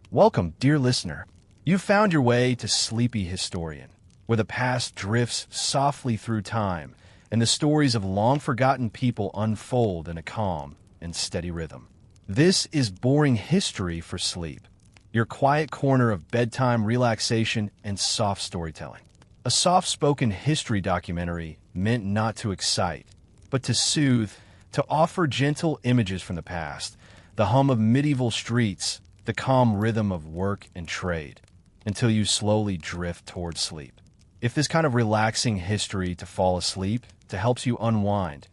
Welcome, dear listener. You've found your way to Sleepy Historian, where the past drifts softly through time and the stories of long-forgotten people unfold in a calm and steady rhythm. This is Boring History for Sleep, your quiet corner of bedtime relaxation and soft storytelling. A soft-spoken history documentary meant not to excite, but to soothe, to offer gentle images from the past, the hum of medieval streets, the calm rhythm of work and trade, until you slowly drift toward sleep. If this kind of relaxing history to fall asleep, to helps you unwind,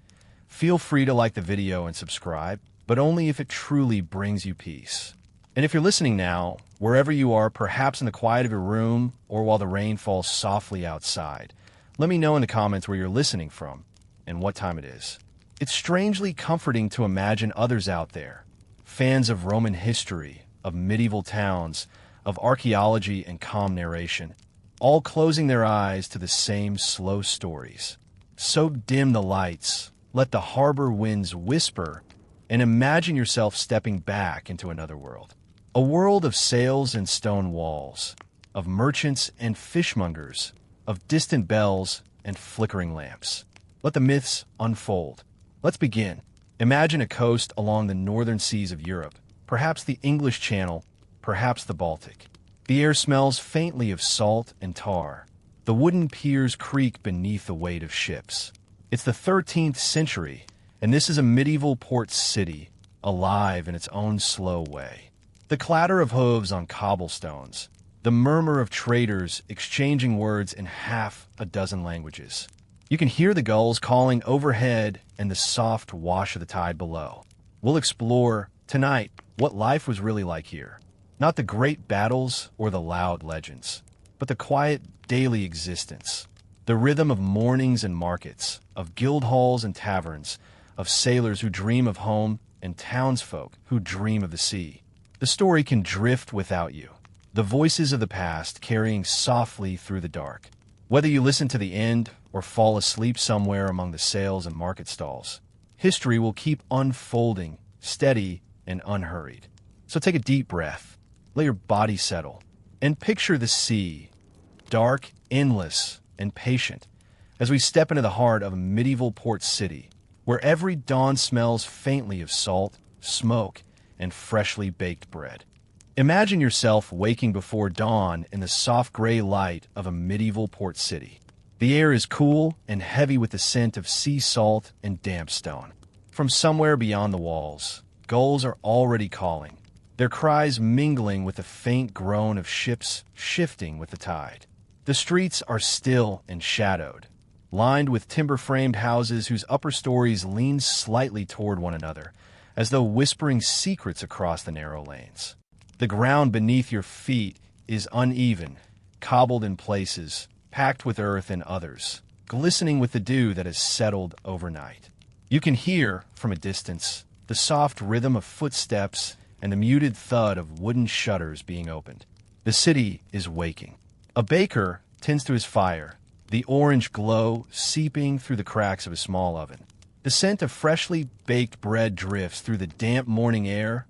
feel free to like the video and subscribe, but only if it truly brings you peace. And if you're listening now, wherever you are, perhaps in the quiet of your room or while the rain falls softly outside, let me know in the comments where you're listening from and what time it is. It's strangely comforting to imagine others out there, fans of Roman history, of medieval towns, of archaeology and calm narration, all closing their eyes to the same slow stories. So dim the lights, let the harbor winds whisper, and imagine yourself stepping back into another world. A world of sails and stone walls, of merchants and fishmongers, of distant bells and flickering lamps. Let the myths unfold. Let's begin. Imagine a coast along the northern seas of Europe, perhaps the English Channel, perhaps the Baltic. The air smells faintly of salt and tar. The wooden piers creak beneath the weight of ships. It's the 13th century, and this is a medieval port city, alive in its own slow way. The clatter of hooves on cobblestones, the murmur of traders exchanging words in half a dozen languages. You can hear the gulls calling overhead and the soft wash of the tide below. We'll explore, tonight, what life was really like here. Not the great battles or the loud legends, but the quiet daily existence. The rhythm of mornings and markets, of guild halls and taverns, of sailors who dream of home and townsfolk who dream of the sea. The story can drift without you, the voices of the past carrying softly through the dark. Whether you listen to the end or fall asleep somewhere among the sails and market stalls, history will keep unfolding, steady and unhurried. So take a deep breath, let your body settle, and picture the sea, dark, endless, and patient, as we step into the heart of a medieval port city, where every dawn smells faintly of salt, smoke, and freshly baked bread. Imagine yourself waking before dawn in the soft gray light of a medieval port city. The air is cool and heavy with the scent of sea salt and damp stone. From somewhere beyond the walls, gulls are already calling, their cries mingling with the faint groan of ships shifting with the tide. The streets are still and shadowed, lined with timber-framed houses whose upper stories lean slightly toward one another, as though whispering secrets across the narrow lanes. The ground beneath your feet is uneven, cobbled in places, packed with earth in others, glistening with the dew that has settled overnight. You can hear, from a distance, the soft rhythm of footsteps and the muted thud of wooden shutters being opened. The city is waking. A baker tends to his fire, the orange glow seeping through the cracks of a small oven. The scent of freshly baked bread drifts through the damp morning air,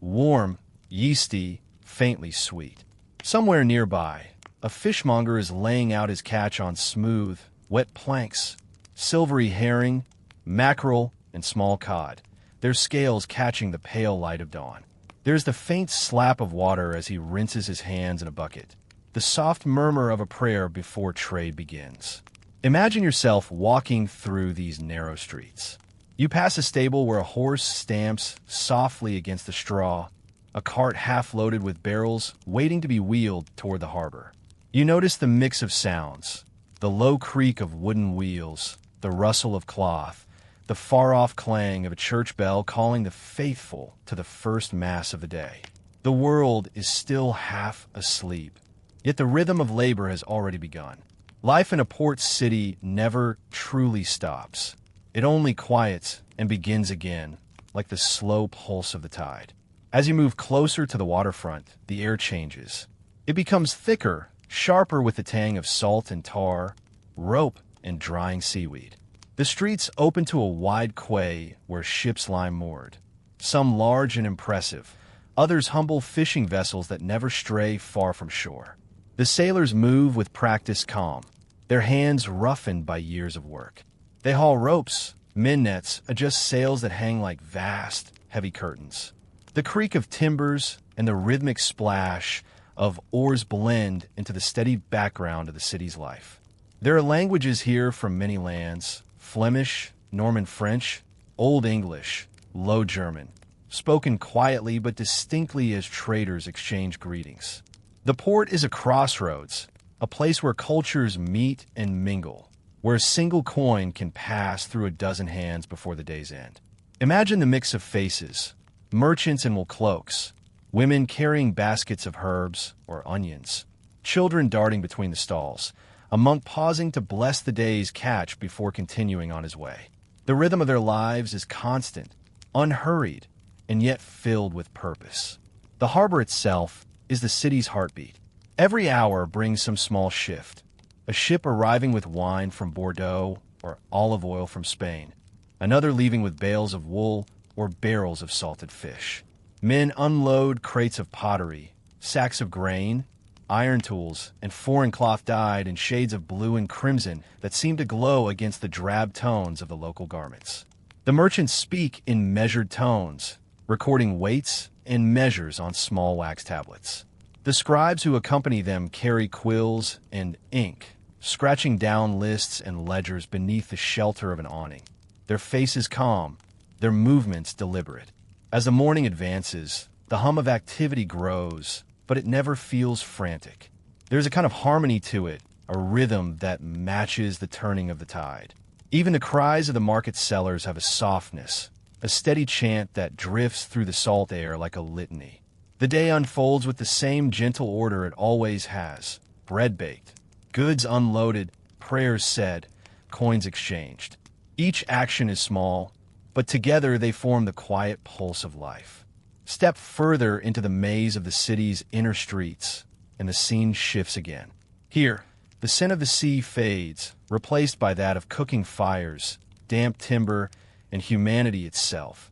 warm, yeasty, faintly sweet. Somewhere nearby, a fishmonger is laying out his catch on smooth, wet planks, silvery herring, mackerel, and small cod, their scales catching the pale light of dawn. There's the faint slap of water as he rinses his hands in a bucket, the soft murmur of a prayer before trade begins. Imagine yourself walking through these narrow streets. You pass a stable where a horse stamps softly against the straw, a cart half loaded with barrels waiting to be wheeled toward the harbor. You notice the mix of sounds, the low creak of wooden wheels, the rustle of cloth, the far-off clang of a church bell calling the faithful to the first mass of the day. The world is still half asleep, yet the rhythm of labor has already begun. Life in a port city never truly stops. It only quiets and begins again, like the slow pulse of the tide. As you move closer to the waterfront, the air changes. It becomes thicker, sharper with the tang of salt and tar, rope and drying seaweed. The streets open to a wide quay where ships lie moored, some large and impressive, others humble fishing vessels that never stray far from shore. The sailors move with practiced calm, their hands roughened by years of work. They haul ropes, mend nets, adjust sails that hang like vast, heavy curtains. The creak of timbers and the rhythmic splash of oars blend into the steady background of the city's life. There are languages here from many lands: Flemish, Norman French, Old English, Low German, spoken quietly but distinctly as traders exchange greetings. The port is a crossroads, a place where cultures meet and mingle, where a single coin can pass through a dozen hands before the day's end. Imagine the mix of faces: merchants in wool cloaks, women carrying baskets of herbs or onions, children darting between the stalls, a monk pausing to bless the day's catch before continuing on his way. The rhythm of their lives is constant, unhurried, and yet filled with purpose. The harbor itself is the city's heartbeat. Every hour brings some small shift: a ship arriving with wine from Bordeaux or olive oil from Spain, another leaving with bales of wool or barrels of salted fish. Men unload crates of pottery, sacks of grain, iron tools, and foreign cloth dyed in shades of blue and crimson that seem to glow against the drab tones of the local garments. The merchants speak in measured tones, recording weights and measures on small wax tablets. The scribes who accompany them carry quills and ink, scratching down lists and ledgers beneath the shelter of an awning. Their faces calm, their movements deliberate. As the morning advances, the hum of activity grows, but it never feels frantic. There's a kind of harmony to it, a rhythm that matches the turning of the tide. Even the cries of the market sellers have a softness, a steady chant that drifts through the salt air like a litany. The day unfolds with the same gentle order it always has: bread baked, goods unloaded, prayers said, coins exchanged. Each action is small, but together they form the quiet pulse of life. Step further into the maze of the city's inner streets, and the scene shifts again. Here, the scent of the sea fades, replaced by that of cooking fires, damp timber, and humanity itself.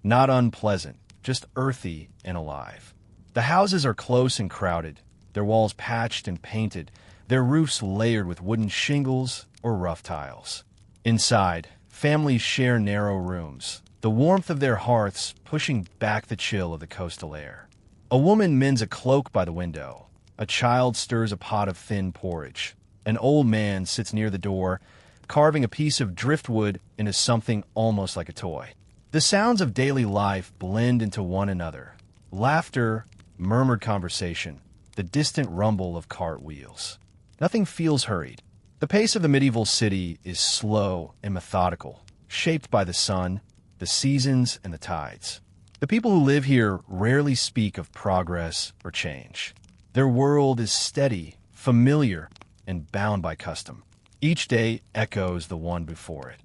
Not unpleasant, just earthy and alive. The houses are close and crowded, their walls patched and painted, their roofs layered with wooden shingles or rough tiles. Inside, families share narrow rooms, the warmth of their hearths pushing back the chill of the coastal air. A woman mends a cloak by the window. A child stirs a pot of thin porridge. An old man sits near the door, carving a piece of driftwood into something almost like a toy. The sounds of daily life blend into one another: laughter, murmured conversation, the distant rumble of cart wheels. Nothing feels hurried. The pace of the medieval city is slow and methodical, shaped by the sun, the seasons, and the tides. The people who live here rarely speak of progress or change. Their world is steady, familiar, and bound by custom. Each day echoes the one before it.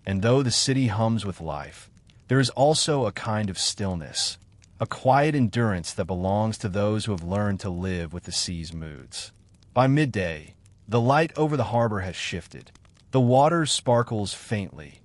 And though the city hums with life, there is also a kind of stillness, a quiet endurance that belongs to those who have learned to live with the sea's moods. By midday, the light over the harbor has shifted. The water sparkles faintly.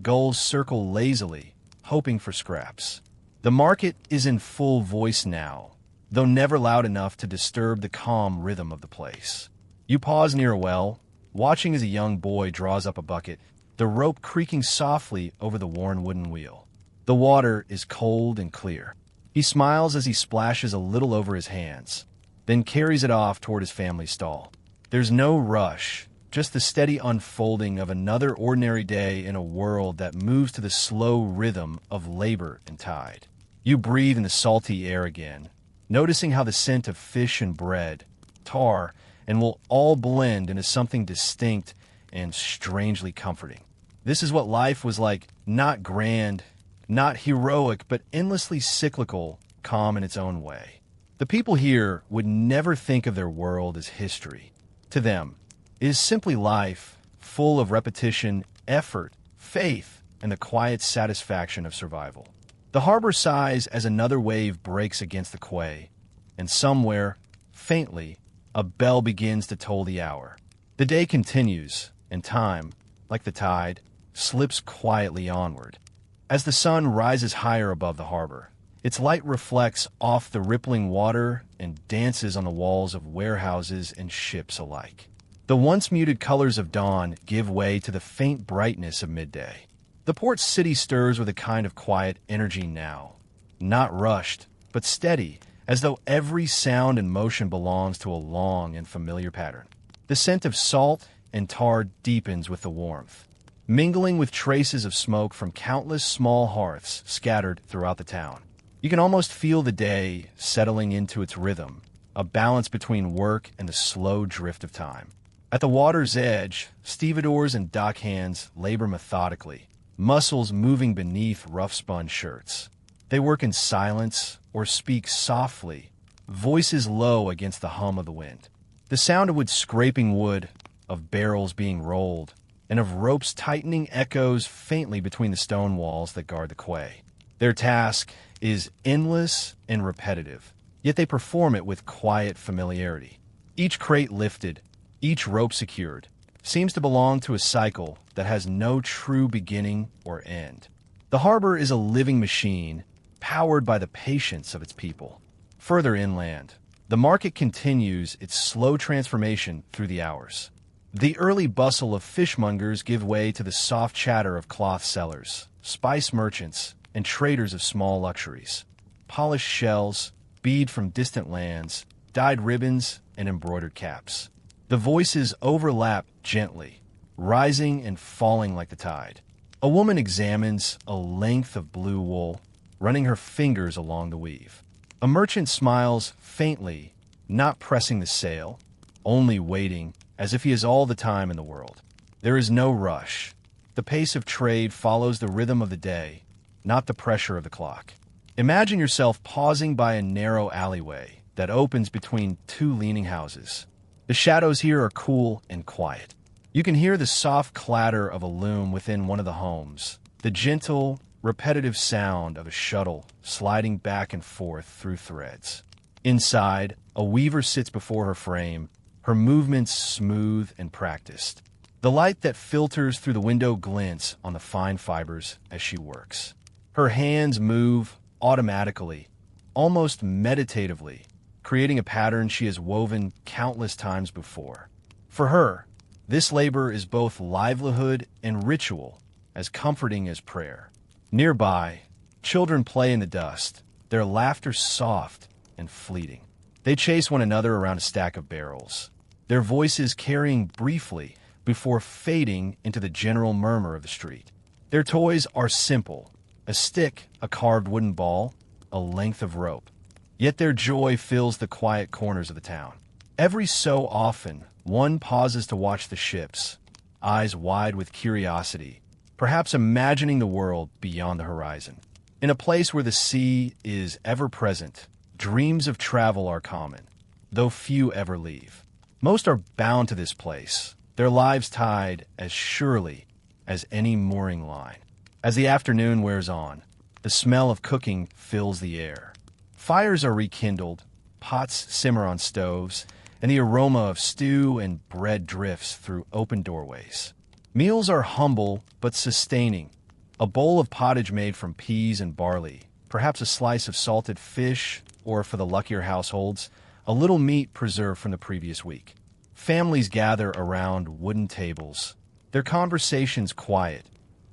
Gulls circle lazily, hoping for scraps. The market is in full voice now, though never loud enough to disturb the calm rhythm of the place. You pause near a well, watching as a young boy draws up a bucket, the rope creaking softly over the worn wooden wheel. The water is cold and clear. He smiles as he splashes a little over his hands, then carries it off toward his family stall. There's no rush, just the steady unfolding of another ordinary day in a world that moves to the slow rhythm of labor and tide. You breathe in the salty air again, noticing how the scent of fish and bread, tar, and will all blend into something distinct and strangely comforting. This is what life was like, not grand, not heroic, but endlessly cyclical, calm in its own way. The people here would never think of their world as history. To them, it is simply life, full of repetition, effort, faith, and the quiet satisfaction of survival. The harbor sighs as another wave breaks against the quay, and somewhere, faintly, a bell begins to toll the hour. The day continues, and time, like the tide, slips quietly onward. As the sun rises higher above the harbor, Its light reflects off the rippling water and dances on the walls of warehouses and ships alike. The once muted colors of dawn give way to the faint brightness of midday. The port city stirs with a kind of quiet energy now, not rushed, but steady, as though every sound and motion belongs to a long and familiar pattern. The scent of salt and tar deepens with the warmth, mingling with traces of smoke from countless small hearths scattered throughout the town. You can almost feel the day settling into its rhythm, a balance between work and the slow drift of time. At the water's edge, stevedores and dockhands labor methodically, muscles moving beneath rough-spun shirts. They work in silence or speak softly, voices low against the hum of the wind. The sound of wood scraping wood, of barrels being rolled, and of ropes tightening echoes faintly between the stone walls that guard the quay. Their task is endless and repetitive, yet they perform it with quiet familiarity. Each crate lifted, each rope secured, seems to belong to a cycle that has no true beginning or end. The harbor is a living machine, powered by the patience of its people. Further inland, the market continues its slow transformation through the hours. The early bustle of fishmongers give way to the soft chatter of cloth sellers, spice merchants, and traders of small luxuries. Polished shells, bead from distant lands, dyed ribbons, and embroidered caps. The voices overlap gently, rising and falling like the tide. A woman examines a length of blue wool, running her fingers along the weave. A merchant smiles faintly, not pressing the sale, only waiting, as if he has all the time in the world. There is no rush. The pace of trade follows the rhythm of the day, not the pressure of the clock. Imagine yourself pausing by a narrow alleyway that opens between two leaning houses. The shadows here are cool and quiet. You can hear the soft clatter of a loom within one of the homes, the gentle, repetitive sound of a shuttle sliding back and forth through threads. Inside, a weaver sits before her frame, her movements smooth and practiced. The light that filters through the window glints on the fine fibers as she works. Her hands move automatically, almost meditatively, creating a pattern she has woven countless times before. For her, this labor is both livelihood and ritual, as comforting as prayer. Nearby, children play in the dust, their laughter soft and fleeting. They chase one another around a stack of barrels, their voices carrying briefly before fading into the general murmur of the street. Their toys are simple: a stick, a carved wooden ball, a length of rope. Yet their joy fills the quiet corners of the town. Every so often, one pauses to watch the ships, eyes wide with curiosity, perhaps imagining the world beyond the horizon. In a place where the sea is ever present, dreams of travel are common, though few ever leave. Most are bound to this place, their lives tied as surely as any mooring line. As the afternoon wears on, the smell of cooking fills the air. Fires are rekindled, pots simmer on stoves, and the aroma of stew and bread drifts through open doorways. Meals are humble but sustaining. A bowl of pottage made from peas and barley, perhaps a slice of salted fish, or for the luckier households, a little meat preserved from the previous week. Families gather around wooden tables, their conversations quiet,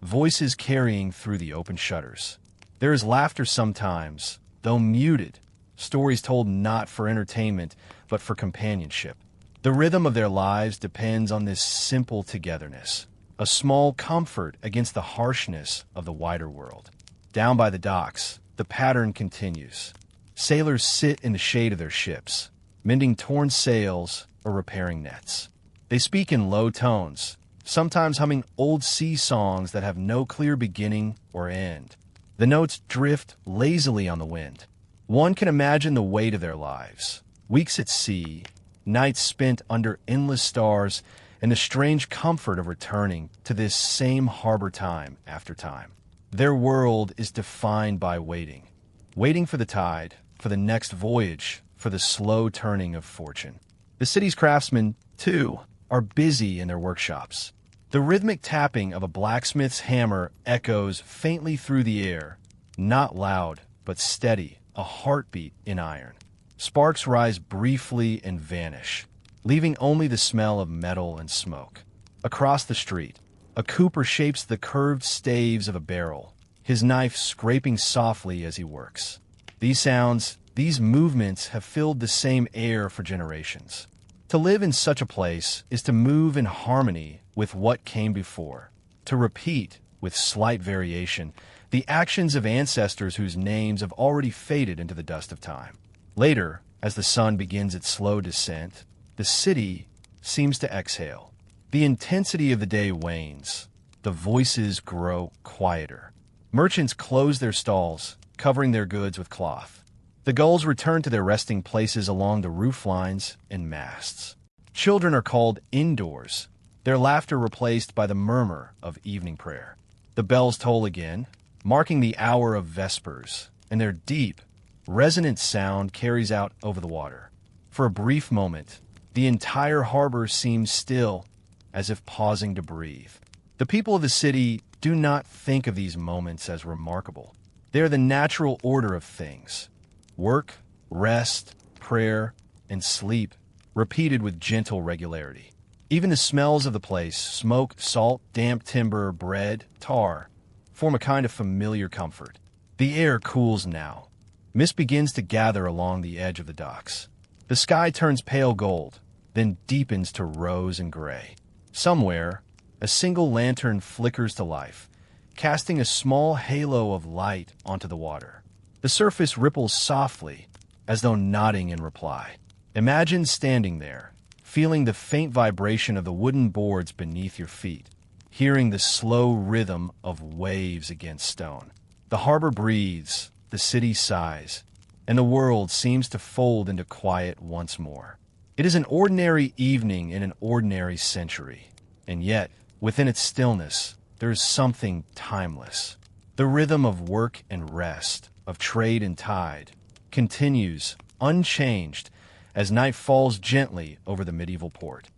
voices carrying through the open shutters. There is laughter sometimes, though muted, stories told not for entertainment, but for companionship. The rhythm of their lives depends on this simple togetherness, a small comfort against the harshness of the wider world. Down by the docks, the pattern continues. Sailors sit in the shade of their ships, mending torn sails or repairing nets. They speak in low tones, sometimes humming old sea songs that have no clear beginning or end. The notes drift lazily on the wind. One can imagine the weight of their lives. Weeks at sea, nights spent under endless stars, and the strange comfort of returning to this same harbor time after time. Their world is defined by waiting. Waiting for the tide, for the next voyage, for the slow turning of fortune. The city's craftsmen, too, are busy in their workshops. The rhythmic tapping of a blacksmith's hammer echoes faintly through the air, not loud, but steady, a heartbeat in iron. Sparks rise briefly and vanish, leaving only the smell of metal and smoke. Across the street, a cooper shapes the curved staves of a barrel, his knife scraping softly as he works. These sounds, these movements have filled the same air for generations. To live in such a place is to move in harmony with what came before, to repeat, with slight variation, the actions of ancestors whose names have already faded into the dust of time. Later, as the sun begins its slow descent, the city seems to exhale. The intensity of the day wanes. The voices grow quieter. Merchants close their stalls, covering their goods with cloth. The gulls return to their resting places along the roof lines and masts. Children are called indoors, their laughter replaced by the murmur of evening prayer. The bells toll again, marking the hour of vespers, and their deep, resonant sound carries out over the water. For a brief moment, the entire harbor seems still, as if pausing to breathe. The people of the city do not think of these moments as remarkable. They are the natural order of things. Work, rest, prayer, and sleep, repeated with gentle regularity. Even the smells of the place, smoke, salt, damp timber, bread, tar, form a kind of familiar comfort. The air cools now. Mist begins to gather along the edge of the docks. The sky turns pale gold, then deepens to rose and gray. Somewhere, a single lantern flickers to life, casting a small halo of light onto the water. The surface ripples softly, as though nodding in reply. Imagine standing there, feeling the faint vibration of the wooden boards beneath your feet, hearing the slow rhythm of waves against stone. The harbor breathes, the city sighs, and the world seems to fold into quiet once more. It is an ordinary evening in an ordinary century, and yet, within its stillness, there is something timeless. The rhythm of work and rest, of trade and tide, continues unchanged as night falls gently over the medieval port.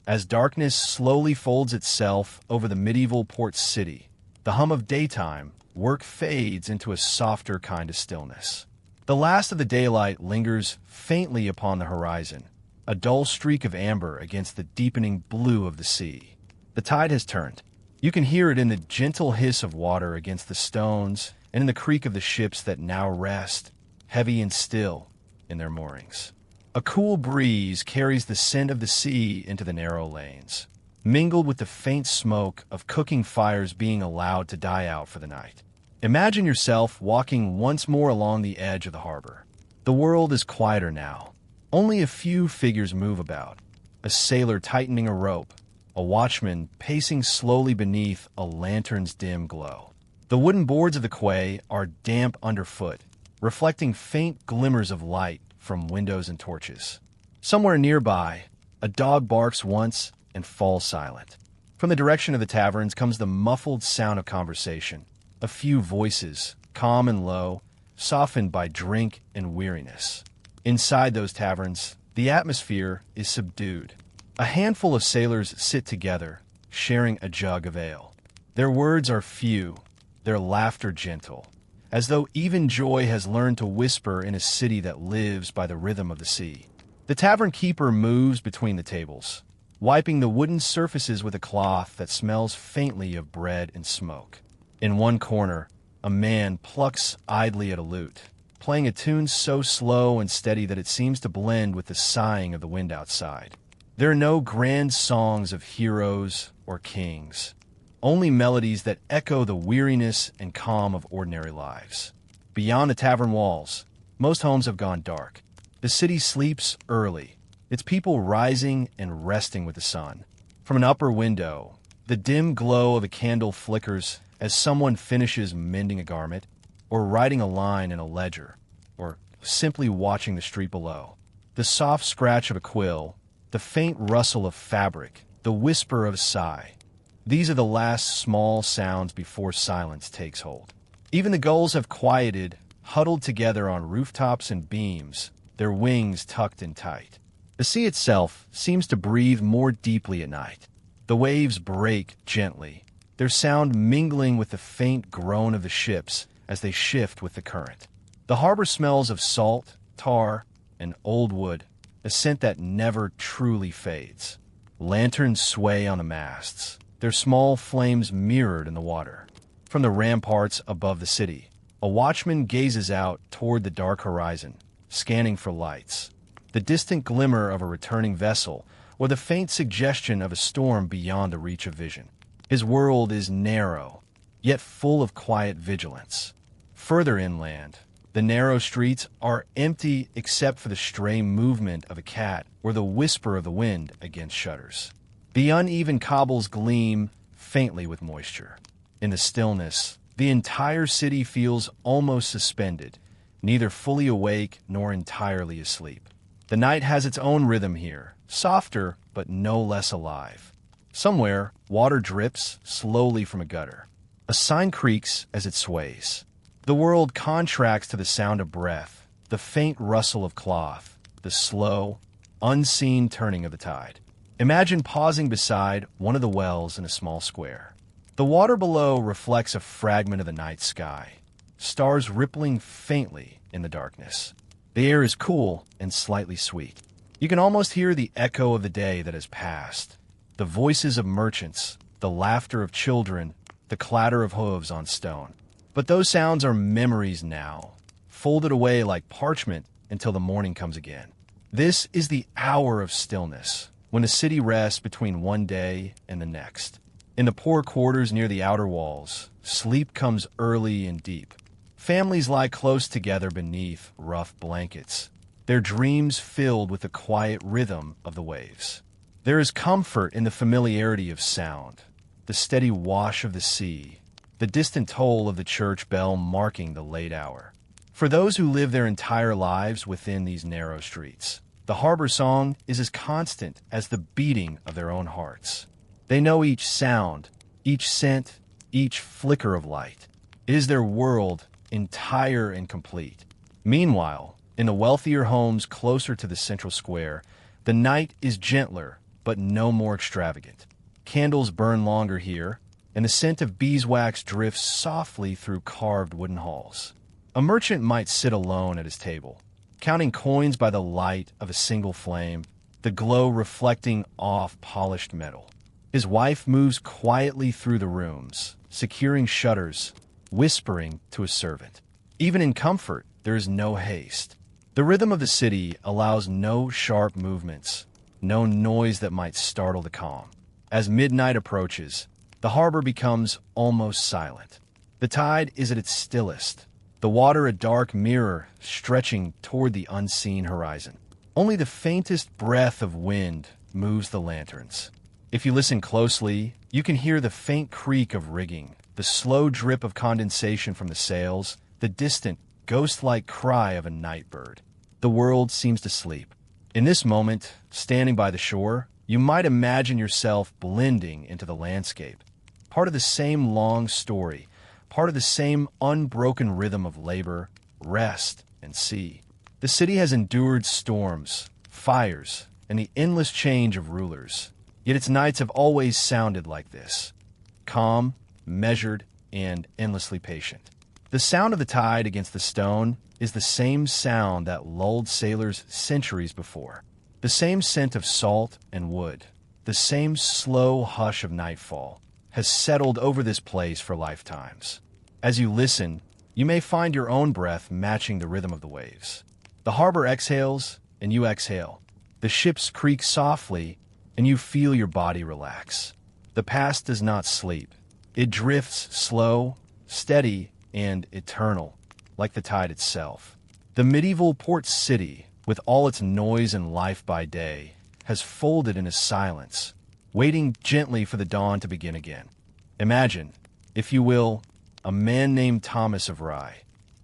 As darkness slowly folds itself over the medieval port city, the hum of daytime, work fades into a softer kind of stillness. The last of the daylight lingers faintly upon the horizon, a dull streak of amber against the deepening blue of the sea. The tide has turned. You can hear it in the gentle hiss of water against the stones and in the creak of the ships that now rest, heavy and still, in their moorings. A cool breeze carries the scent of the sea into the narrow lanes, mingled with the faint smoke of cooking fires being allowed to die out for the night. Imagine yourself walking once more along the edge of the harbor. The world is quieter now. Only a few figures move about. A sailor tightening a rope, a watchman pacing slowly beneath a lantern's dim glow. The wooden boards of the quay are damp underfoot, reflecting faint glimmers of light from windows and torches. Somewhere nearby, a dog barks once and falls silent. From the direction of the taverns comes the muffled sound of conversation, a few voices, calm and low, softened by drink and weariness. Inside those taverns, the atmosphere is subdued. A handful of sailors sit together, sharing a jug of ale. Their words are few, their laughter gentle, as though even joy has learned to whisper in a city that lives by the rhythm of the sea. The tavern keeper moves between the tables, wiping the wooden surfaces with a cloth that smells faintly of bread and smoke. In one corner, a man plucks idly at a lute, playing a tune so slow and steady that it seems to blend with the sighing of the wind outside. There are no grand songs of heroes or kings, only melodies that echo the weariness and calm of ordinary lives. Beyond the tavern walls, most homes have gone dark. The city sleeps early, its people rising and resting with the sun. From an upper window, the dim glow of a candle flickers as someone finishes mending a garment, or writing a line in a ledger, or simply watching the street below. The soft scratch of a quill, the faint rustle of fabric, the whisper of a sigh. These are the last small sounds before silence takes hold. Even the gulls have quieted, huddled together on rooftops and beams, their wings tucked in tight. The sea itself seems to breathe more deeply at night. The waves break gently, their sound mingling with the faint groan of the ships as they shift with the current. The The harbor smells of salt, tar, and old wood, a scent that never truly fades. Lanterns sway on the masts, their small flames mirrored in the water. From the ramparts above the city, a watchman gazes out toward the dark horizon, scanning for lights. The distant glimmer of a returning vessel, or the faint suggestion of a storm beyond the reach of vision. His world is narrow, yet full of quiet vigilance. Further inland, the narrow streets are empty except for the stray movement of a cat or the whisper of the wind against shutters. The uneven cobbles gleam faintly with moisture. In the stillness, the entire city feels almost suspended, neither fully awake nor entirely asleep. The night has its own rhythm here, softer but no less alive. Somewhere, water drips slowly from a gutter. A sign creaks as it sways. The world contracts to the sound of breath, the faint rustle of cloth, the slow, unseen turning of the tide. Imagine pausing beside one of the wells in a small square. The water below reflects a fragment of the night sky, stars rippling faintly in the darkness. The air is cool and slightly sweet. You can almost hear the echo of the day that has passed. The voices of merchants, the laughter of children, the clatter of hooves on stone. But those sounds are memories now, folded away like parchment until the morning comes again. This is the hour of stillness, when the city rests between one day and the next. In the poor quarters near the outer walls, sleep comes early and deep. Families lie close together beneath rough blankets, their dreams filled with the quiet rhythm of the waves. There is comfort in the familiarity of sound, the steady wash of the sea, the distant toll of the church bell marking the late hour. For those who live their entire lives within these narrow streets, the harbor song is as constant as the beating of their own hearts. They know each sound, each scent, each flicker of light. It is their world, entire and complete. Meanwhile, in the wealthier homes closer to the central square, the night is gentler, but no more extravagant. Candles burn longer here, and the scent of beeswax drifts softly through carved wooden halls. A merchant might sit alone at his table, counting coins by the light of a single flame, the glow reflecting off polished metal. His wife moves quietly through the rooms, securing shutters, whispering to a servant. Even in comfort, there is no haste. The rhythm of the city allows no sharp movements, no noise that might startle the calm. As midnight approaches, the harbor becomes almost silent. The tide is at its stillest, the water a dark mirror stretching toward the unseen horizon. Only the faintest breath of wind moves the lanterns. If you listen closely, you can hear the faint creak of rigging, the slow drip of condensation from the sails, the distant, ghost-like cry of a night bird. The world seems to sleep. In this moment, standing by the shore, you might imagine yourself blending into the landscape. Part of the same long story, part of the same unbroken rhythm of labor, rest, and sea. The city has endured storms, fires, and the endless change of rulers. Yet its nights have always sounded like this. Calm, measured, and endlessly patient. The sound of the tide against the stone is the same sound that lulled sailors centuries before. The same scent of salt and wood, the same slow hush of nightfall, has settled over this place for lifetimes. As you listen, you may find your own breath matching the rhythm of the waves. The harbor exhales, and you exhale. The ships creak softly, and you feel your body relax. The past does not sleep. It drifts slow, steady, and eternal, like the tide itself. The medieval port city, with all its noise and life by day, has folded in a silence, waiting gently for the dawn to begin again. Imagine, if you will, a man named Thomas of Rye,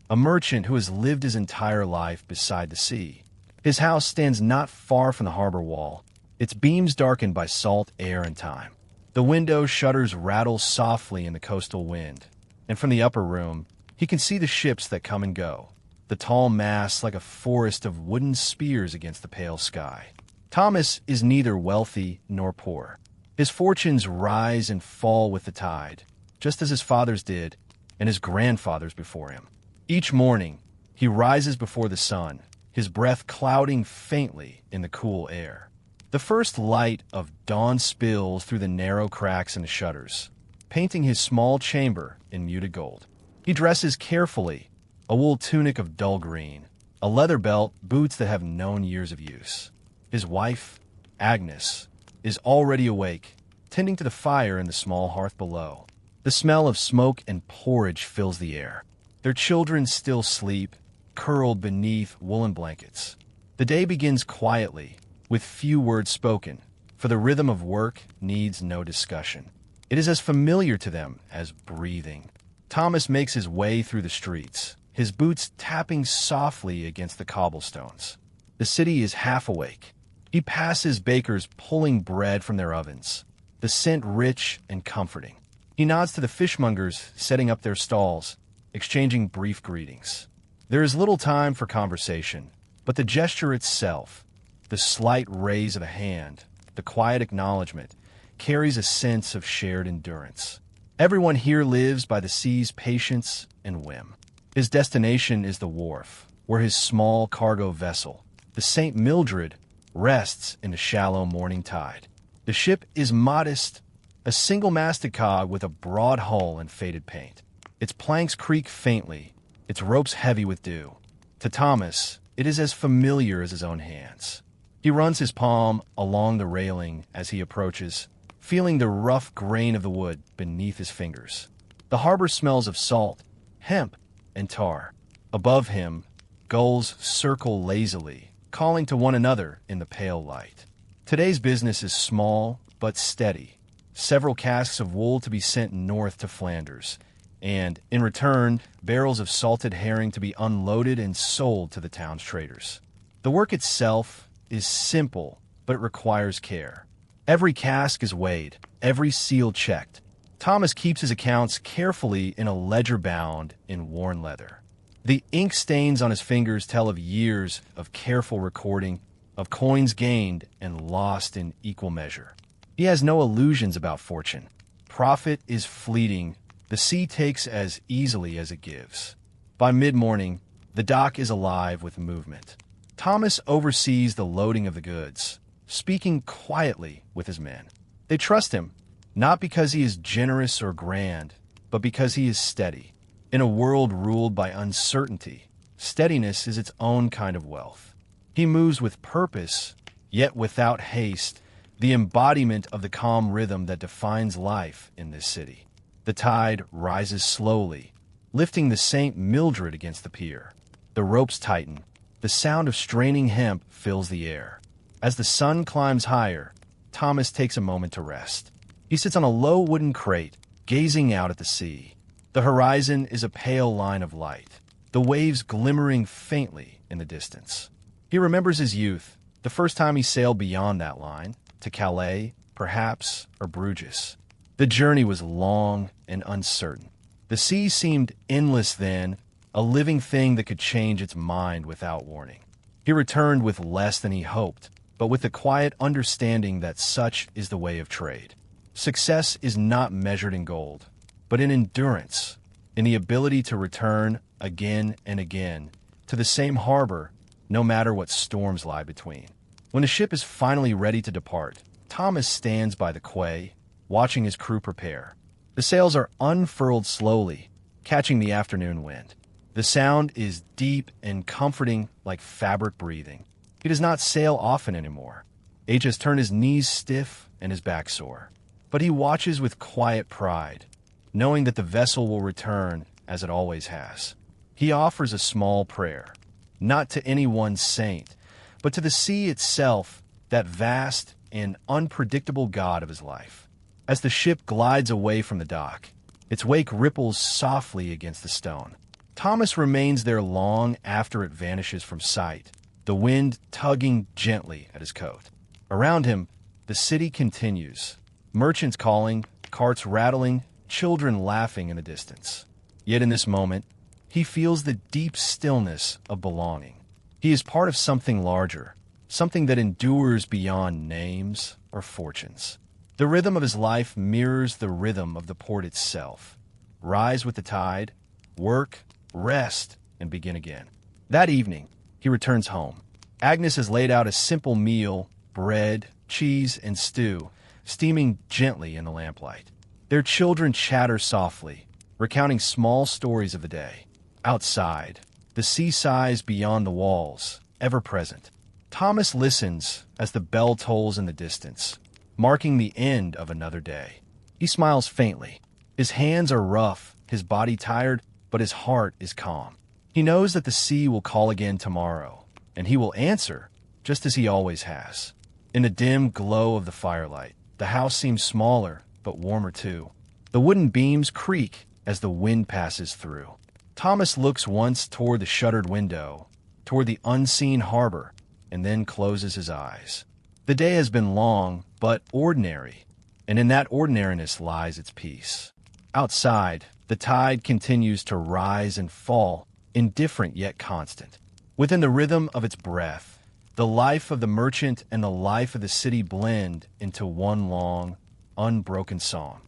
a merchant who has lived his entire life beside the sea. His house stands not far from the harbor wall, its beams darkened by salt air and time. The window shutters rattle softly in the coastal wind, and from the upper room, he can see the ships that come and go, the tall masts like a forest of wooden spears against the pale sky. Thomas is neither wealthy nor poor. His fortunes rise and fall with the tide, just as his fathers did and his grandfathers before him. Each morning, He rises before the sun, his breath clouding faintly in the cool air. The first light of dawn spills through the narrow cracks in the shutters, painting his small chamber in muted gold. He dresses carefully, a wool tunic of dull green, a leather belt, boots that have known years of use. His wife, Agnes, is already awake, tending to the fire in the small hearth below. The smell of smoke and porridge fills the air. Their children still sleep, curled beneath woolen blankets. The day begins quietly, with few words spoken, for the rhythm of work needs no discussion. It is as familiar to them as breathing. Thomas makes his way through the streets, his boots tapping softly against the cobblestones. The city is half awake. He passes bakers pulling bread from their ovens, the scent rich and comforting. He nods to the fishmongers setting up their stalls, exchanging brief greetings. There is little time for conversation, but the gesture itself, the slight raise of a hand, the quiet acknowledgement, carries a sense of shared endurance. Everyone here lives by the sea's patience and whim. His destination is the wharf, where his small cargo vessel, the St. Mildred, rests in the shallow morning tide. The ship is modest, a single-masted cog with a broad hull and faded paint. Its planks creak faintly, its ropes heavy with dew. To Thomas, it is as familiar as his own hands. He runs his palm along the railing as he approaches, feeling the rough grain of the wood beneath his fingers. The harbor smells of salt, hemp, and tar. Above him, gulls circle lazily, calling to one another in the pale light. Today's business is small but steady. Several casks of wool to be sent north to Flanders, and, in return, barrels of salted herring to be unloaded and sold to the town's traders. The work itself is simple, but it requires care. Every cask is weighed, every seal checked. Thomas keeps his accounts carefully in a ledger bound in worn leather. The ink stains on his fingers tell of years of careful recording, of coins gained and lost in equal measure. He has no illusions about fortune. Profit is fleeting. The sea takes as easily as it gives. By mid-morning, the dock is alive with movement. Thomas oversees the loading of the goods, speaking quietly with his men. They trust him, not because he is generous or grand, but because he is steady. In a world ruled by uncertainty, steadiness is its own kind of wealth. He moves with purpose, yet without haste, the embodiment of the calm rhythm that defines life in this city. The tide rises slowly, lifting the St. Mildred against the pier. The ropes tighten. The sound of straining hemp fills the air. As the sun climbs higher, Thomas takes a moment to rest. He sits on a low wooden crate, gazing out at the sea. The horizon is a pale line of light, the waves glimmering faintly in the distance. He remembers his youth, the first time he sailed beyond that line, to Calais, perhaps, or Bruges. The journey was long and uncertain. The sea seemed endless then, a living thing that could change its mind without warning. He returned with less than he hoped, but with the quiet understanding that such is the way of trade. Success is not measured in gold, but in endurance, in the ability to return again and again to the same harbor, no matter what storms lie between. When the ship is finally ready to depart, Thomas stands by the quay, watching his crew prepare. The sails are unfurled slowly, catching the afternoon wind. The sound is deep and comforting like fabric breathing. He does not sail often anymore. H has turned his knees stiff and his back sore. But he watches with quiet pride, knowing that the vessel will return as it always has. He offers a small prayer, not to any one saint, but to the sea itself, that vast and unpredictable God of his life. As the ship glides away from the dock, its wake ripples softly against the stone. Thomas remains there long after it vanishes from sight, the wind tugging gently at his coat. Around him, the city continues, merchants calling, carts rattling, children laughing in the distance. Yet in this moment, he feels the deep stillness of belonging. He is part of something larger, something that endures beyond names or fortunes. The rhythm of his life mirrors the rhythm of the port itself. Rise with the tide, work, rest, and begin again. That evening, he returns home. Agnes has laid out a simple meal, bread, cheese, and stew, steaming gently in the lamplight. Their children chatter softly, recounting small stories of the day. Outside, the sea sighs beyond the walls, ever present. Thomas listens as the bell tolls in the distance, marking the end of another day. He smiles faintly. His hands are rough, his body tired, but his heart is calm. He knows that the sea will call again tomorrow, and he will answer, just as he always has. In the dim glow of the firelight, the house seems smaller, but warmer too. The wooden beams creak as the wind passes through. Thomas looks once toward the shuttered window, toward the unseen harbor, and then closes his eyes. The day has been long, but ordinary, and in that ordinariness lies its peace. Outside, the tide continues to rise and fall, indifferent yet constant. Within the rhythm of its breath, the life of the merchant and the life of the city blend into one long, unbroken song.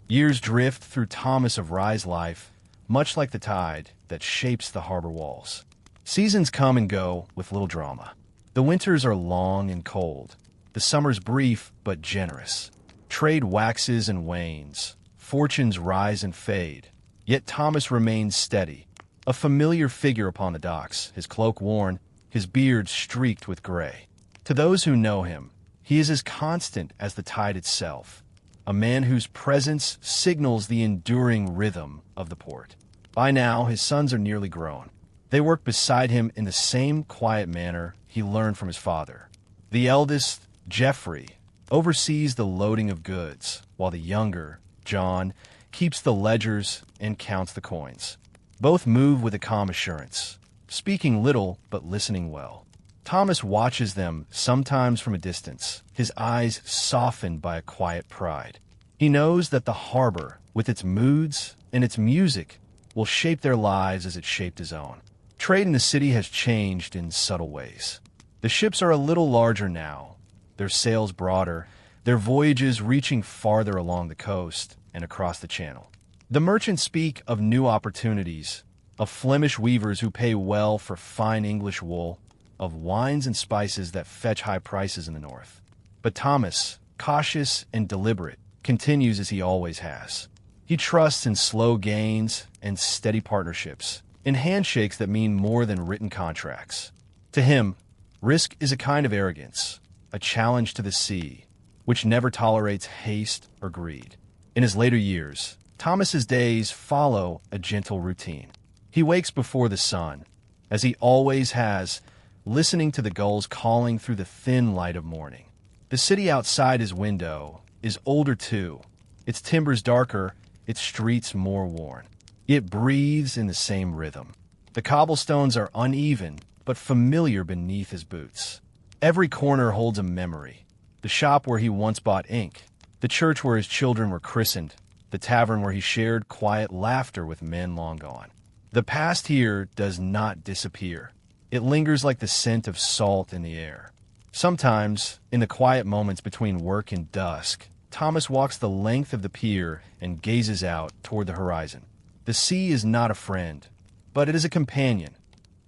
Years drift through Thomas of Rye's life, much like the tide that shapes the harbor walls. Seasons come and go with little drama. The winters are long and cold. The summers brief but generous. Trade waxes and wanes. Fortunes rise and fade. Yet Thomas remains steady, a familiar figure upon the docks, his cloak worn, his beard streaked with gray. To those who know him, he is as constant as the tide itself, a man whose presence signals the enduring rhythm of the port. By now, his sons are nearly grown. They work beside him in the same quiet manner he learned from his father. The eldest, Geoffrey, oversees the loading of goods, while the younger, John, keeps the ledgers and counts the coins. Both move with a calm assurance, speaking little but listening well. Thomas watches them, sometimes from a distance, his eyes softened by a quiet pride. He knows that the harbor, with its moods and its music, will shape their lives as it shaped his own. Trade in the city has changed in subtle ways. The ships are a little larger now, their sails broader, their voyages reaching farther along the coast and across the channel. The merchants speak of new opportunities, of Flemish weavers who pay well for fine English wool, of wines and spices that fetch high prices in the north. But Thomas, cautious and deliberate, continues as he always has. He trusts in slow gains and steady partnerships, in handshakes that mean more than written contracts. To him, risk is a kind of arrogance, a challenge to the sea, which never tolerates haste or greed. In his later years, Thomas's days follow a gentle routine. He wakes before the sun, as he always has, listening to the gulls calling through the thin light of morning. The city outside his window is older too, its timbers darker, its streets more worn. It breathes in the same rhythm. The cobblestones are uneven, but familiar beneath his boots. Every corner holds a memory. The shop where he once bought ink, the church where his children were christened, the tavern where he shared quiet laughter with men long gone. The past here does not disappear. It lingers like the scent of salt in the air. Sometimes, in the quiet moments between work and dusk, Thomas walks the length of the pier and gazes out toward the horizon. The sea is not a friend, but it is a companion,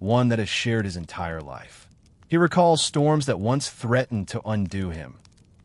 one that has shared his entire life. He recalls storms that once threatened to undo him,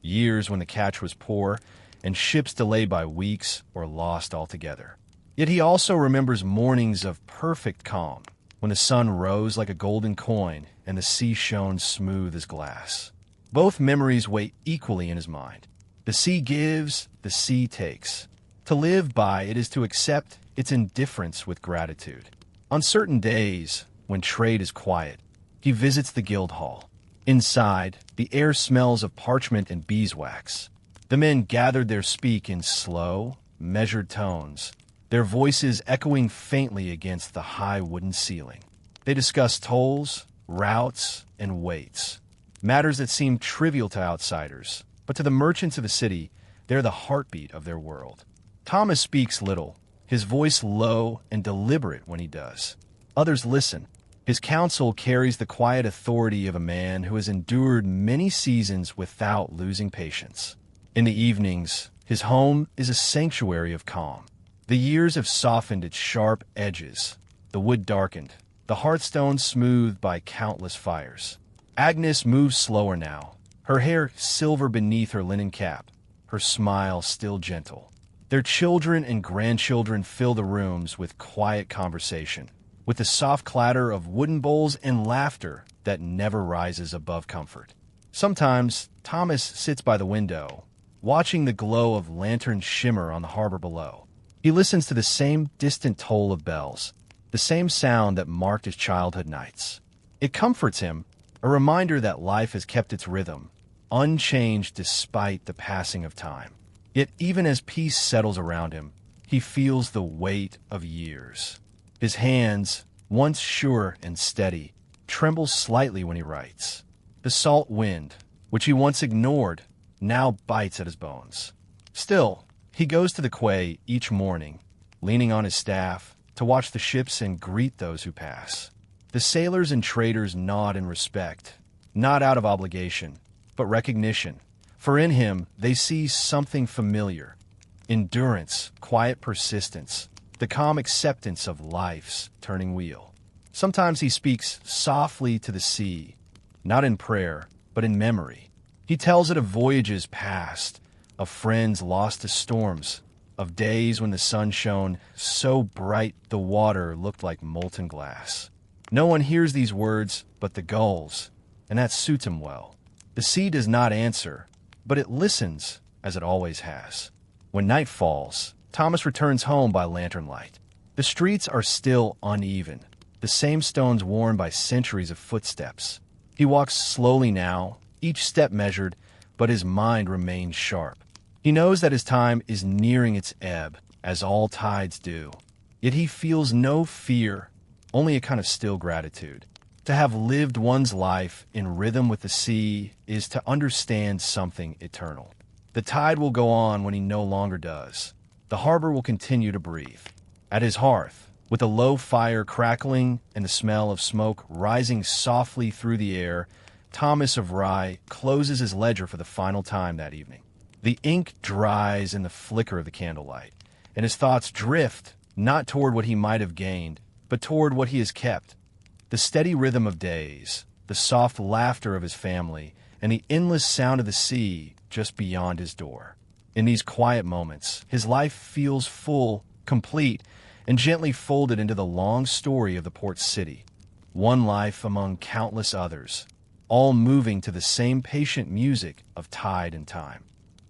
years when the catch was poor, and ships delayed by weeks or lost altogether. Yet he also remembers mornings of perfect calm, when the sun rose like a golden coin and the sea shone smooth as glass. Both memories weigh equally in his mind. The sea gives, the sea takes. To live by it is to accept its indifference with gratitude. On certain days, when trade is quiet, he visits the guild hall. Inside, the air smells of parchment and beeswax. The men gathered there speak in slow, measured tones, their voices echoing faintly against the high wooden ceiling. They discuss tolls, routes, and weights, matters that seem trivial to outsiders, but to the merchants of the city, they're the heartbeat of their world. Thomas speaks little, his voice low and deliberate when he does. Others listen. His counsel carries the quiet authority of a man who has endured many seasons without losing patience. In the evenings, his home is a sanctuary of calm. The years have softened its sharp edges, the wood darkened, the hearthstone smoothed by countless fires. Agnes moves slower now, her hair silver beneath her linen cap, her smile still gentle. Their children and grandchildren fill the rooms with quiet conversation, with the soft clatter of wooden bowls and laughter that never rises above comfort. Sometimes Thomas sits by the window, watching the glow of lanterns shimmer on the harbor below. He listens to the same distant toll of bells, the same sound that marked his childhood nights. It comforts him, a reminder that life has kept its rhythm, unchanged despite the passing of time. Yet even as peace settles around him, he feels the weight of years. His hands, once sure and steady, tremble slightly when he writes. The salt wind, which he once ignored, now bites at his bones. Still, he goes to the quay each morning, leaning on his staff, to watch the ships and greet those who pass. The sailors and traders nod in respect, not out of obligation, but recognition, for in him they see something familiar: endurance, quiet persistence, the calm acceptance of life's turning wheel. Sometimes he speaks softly to the sea, not in prayer, but in memory. He tells it of voyages past, of friends lost to storms, of days when the sun shone so bright the water looked like molten glass. No one hears these words but the gulls, and that suits him well. The sea does not answer, but it listens, as it always has. When night falls, Thomas returns home by lantern light. The streets are still uneven, the same stones worn by centuries of footsteps. He walks slowly now, each step measured, but his mind remains sharp. He knows that his time is nearing its ebb, as all tides do. Yet he feels no fear, only a kind of still gratitude. To have lived one's life in rhythm with the sea is to understand something eternal. The tide will go on when he no longer does. The harbor will continue to breathe. At his hearth, with a low fire crackling and the smell of smoke rising softly through the air, Thomas of Rye closes his ledger for the final time that evening. The ink dries in the flicker of the candlelight, and his thoughts drift not toward what he might have gained, but toward what he has kept. The steady rhythm of days, the soft laughter of his family, and the endless sound of the sea just beyond his door. In these quiet moments, his life feels full, complete, and gently folded into the long story of the port city. One life among countless others, all moving to the same patient music of tide and time.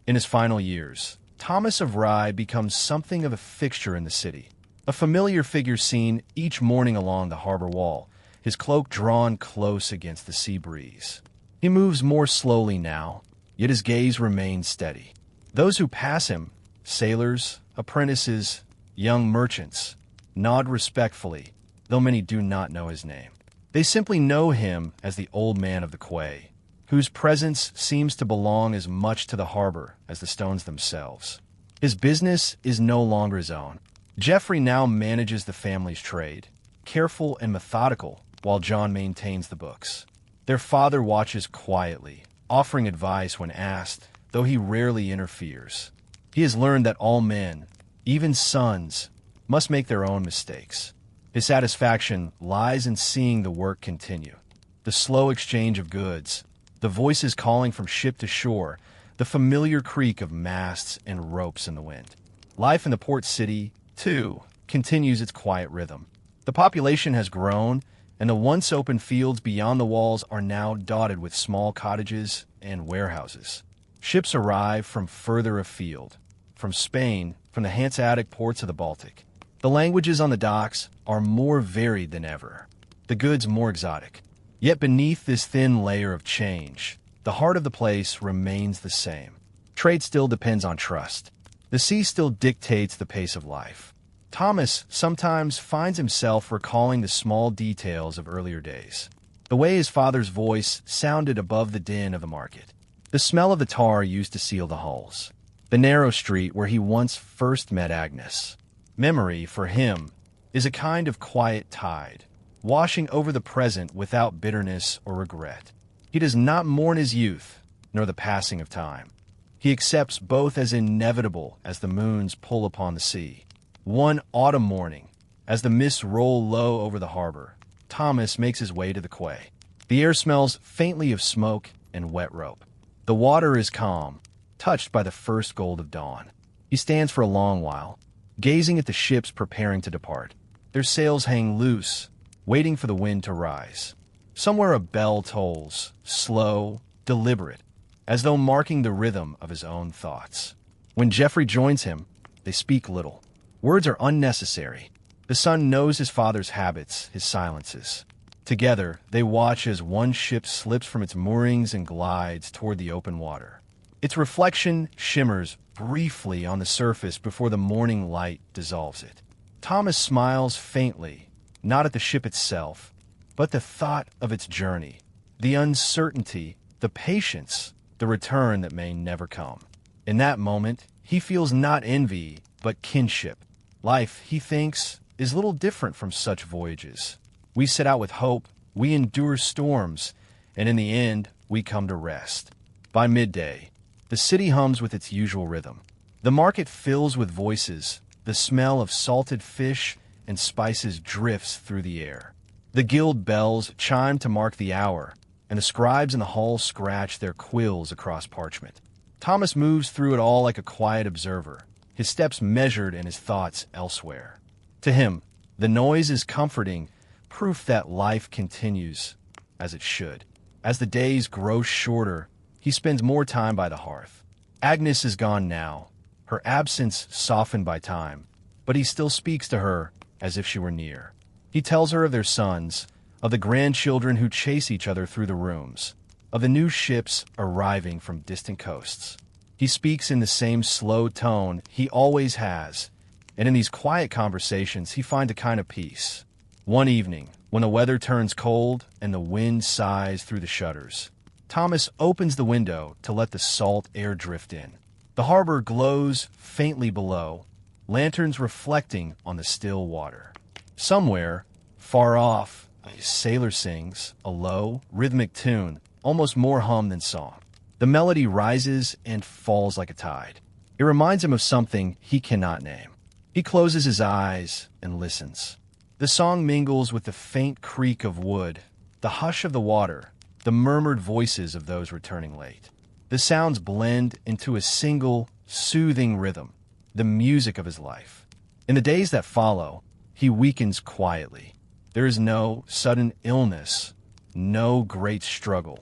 In his final years, Thomas of Rye becomes something of a fixture in the city, a familiar figure seen each morning along the harbor wall, his cloak drawn close against the sea breeze. He moves more slowly now, yet his gaze remains steady. Those who pass him, sailors, apprentices, young merchants, nod respectfully, though many do not know his name. They simply know him as the old man of the quay, whose presence seems to belong as much to the harbor as the stones themselves. His business is no longer his own. Geoffrey now manages the family's trade, careful and methodical, while John maintains the books. Their father watches quietly, offering advice when asked, though he rarely interferes. He has learned that all men, even sons, must make their own mistakes. His satisfaction lies in seeing the work continue. The slow exchange of goods, the voices calling from ship to shore, the familiar creak of masts and ropes in the wind. Life in the port city, too, continues its quiet rhythm. The population has grown, and the once open fields beyond the walls are now dotted with small cottages and warehouses. Ships arrive from further afield, from Spain, from the Hanseatic ports of the Baltic. The languages on the docks are more varied than ever, the goods more exotic. Yet beneath this thin layer of change, the heart of the place remains the same. Trade still depends on trust. The sea still dictates the pace of life. Thomas sometimes finds himself recalling the small details of earlier days. The way his father's voice sounded above the din of the market. The smell of the tar used to seal the hulls. The narrow street where he once first met Agnes. Memory, for him, is a kind of quiet tide, washing over the present without bitterness or regret. He does not mourn his youth, nor the passing of time. He accepts both as inevitable as the moons pull upon the sea. One autumn morning, as the mists roll low over the harbor, Thomas makes his way to the quay. The air smells faintly of smoke and wet rope. The water is calm, touched by the first gold of dawn. He stands for a long while, gazing at the ships preparing to depart. Their sails hang loose, waiting for the wind to rise. Somewhere a bell tolls, slow, deliberate, as though marking the rhythm of his own thoughts. When Geoffrey joins him, they speak little. Words are unnecessary. The son knows his father's habits, his silences. Together, they watch as one ship slips from its moorings and glides toward the open water. Its reflection shimmers briefly on the surface before the morning light dissolves it. Thomas smiles faintly, not at the ship itself, but the thought of its journey, the uncertainty, the patience, the return that may never come. In that moment, he feels not envy, but kinship. Life, he thinks, is little different from such voyages. We set out with hope, we endure storms, and in the end, we come to rest. By midday, the city hums with its usual rhythm. The market fills with voices, the smell of salted fish and spices drifts through the air. The guild bells chime to mark the hour, and the scribes in the hall scratch their quills across parchment. Thomas moves through it all like a quiet observer, his steps measured and his thoughts elsewhere. To him, the noise is comforting, proof that life continues as it should. As the days grow shorter, he spends more time by the hearth. Agnes is gone now, her absence softened by time, but he still speaks to her as if she were near. He tells her of their sons, of the grandchildren who chase each other through the rooms, of the new ships arriving from distant coasts. He speaks in the same slow tone he always has, and in these quiet conversations he finds a kind of peace. One evening, when the weather turns cold and the wind sighs through the shutters, Thomas opens the window to let the salt air drift in. The harbor glows faintly below, lanterns reflecting on the still water. Somewhere, far off, a sailor sings a low, rhythmic tune, almost more hum than song. The melody rises and falls like a tide. It reminds him of something he cannot name. He closes his eyes and listens. The song mingles with the faint creak of wood, the hush of the water, the murmured voices of those returning late. The sounds blend into a single, soothing rhythm, the music of his life. In the days that follow, he weakens quietly. There is no sudden illness, no great struggle,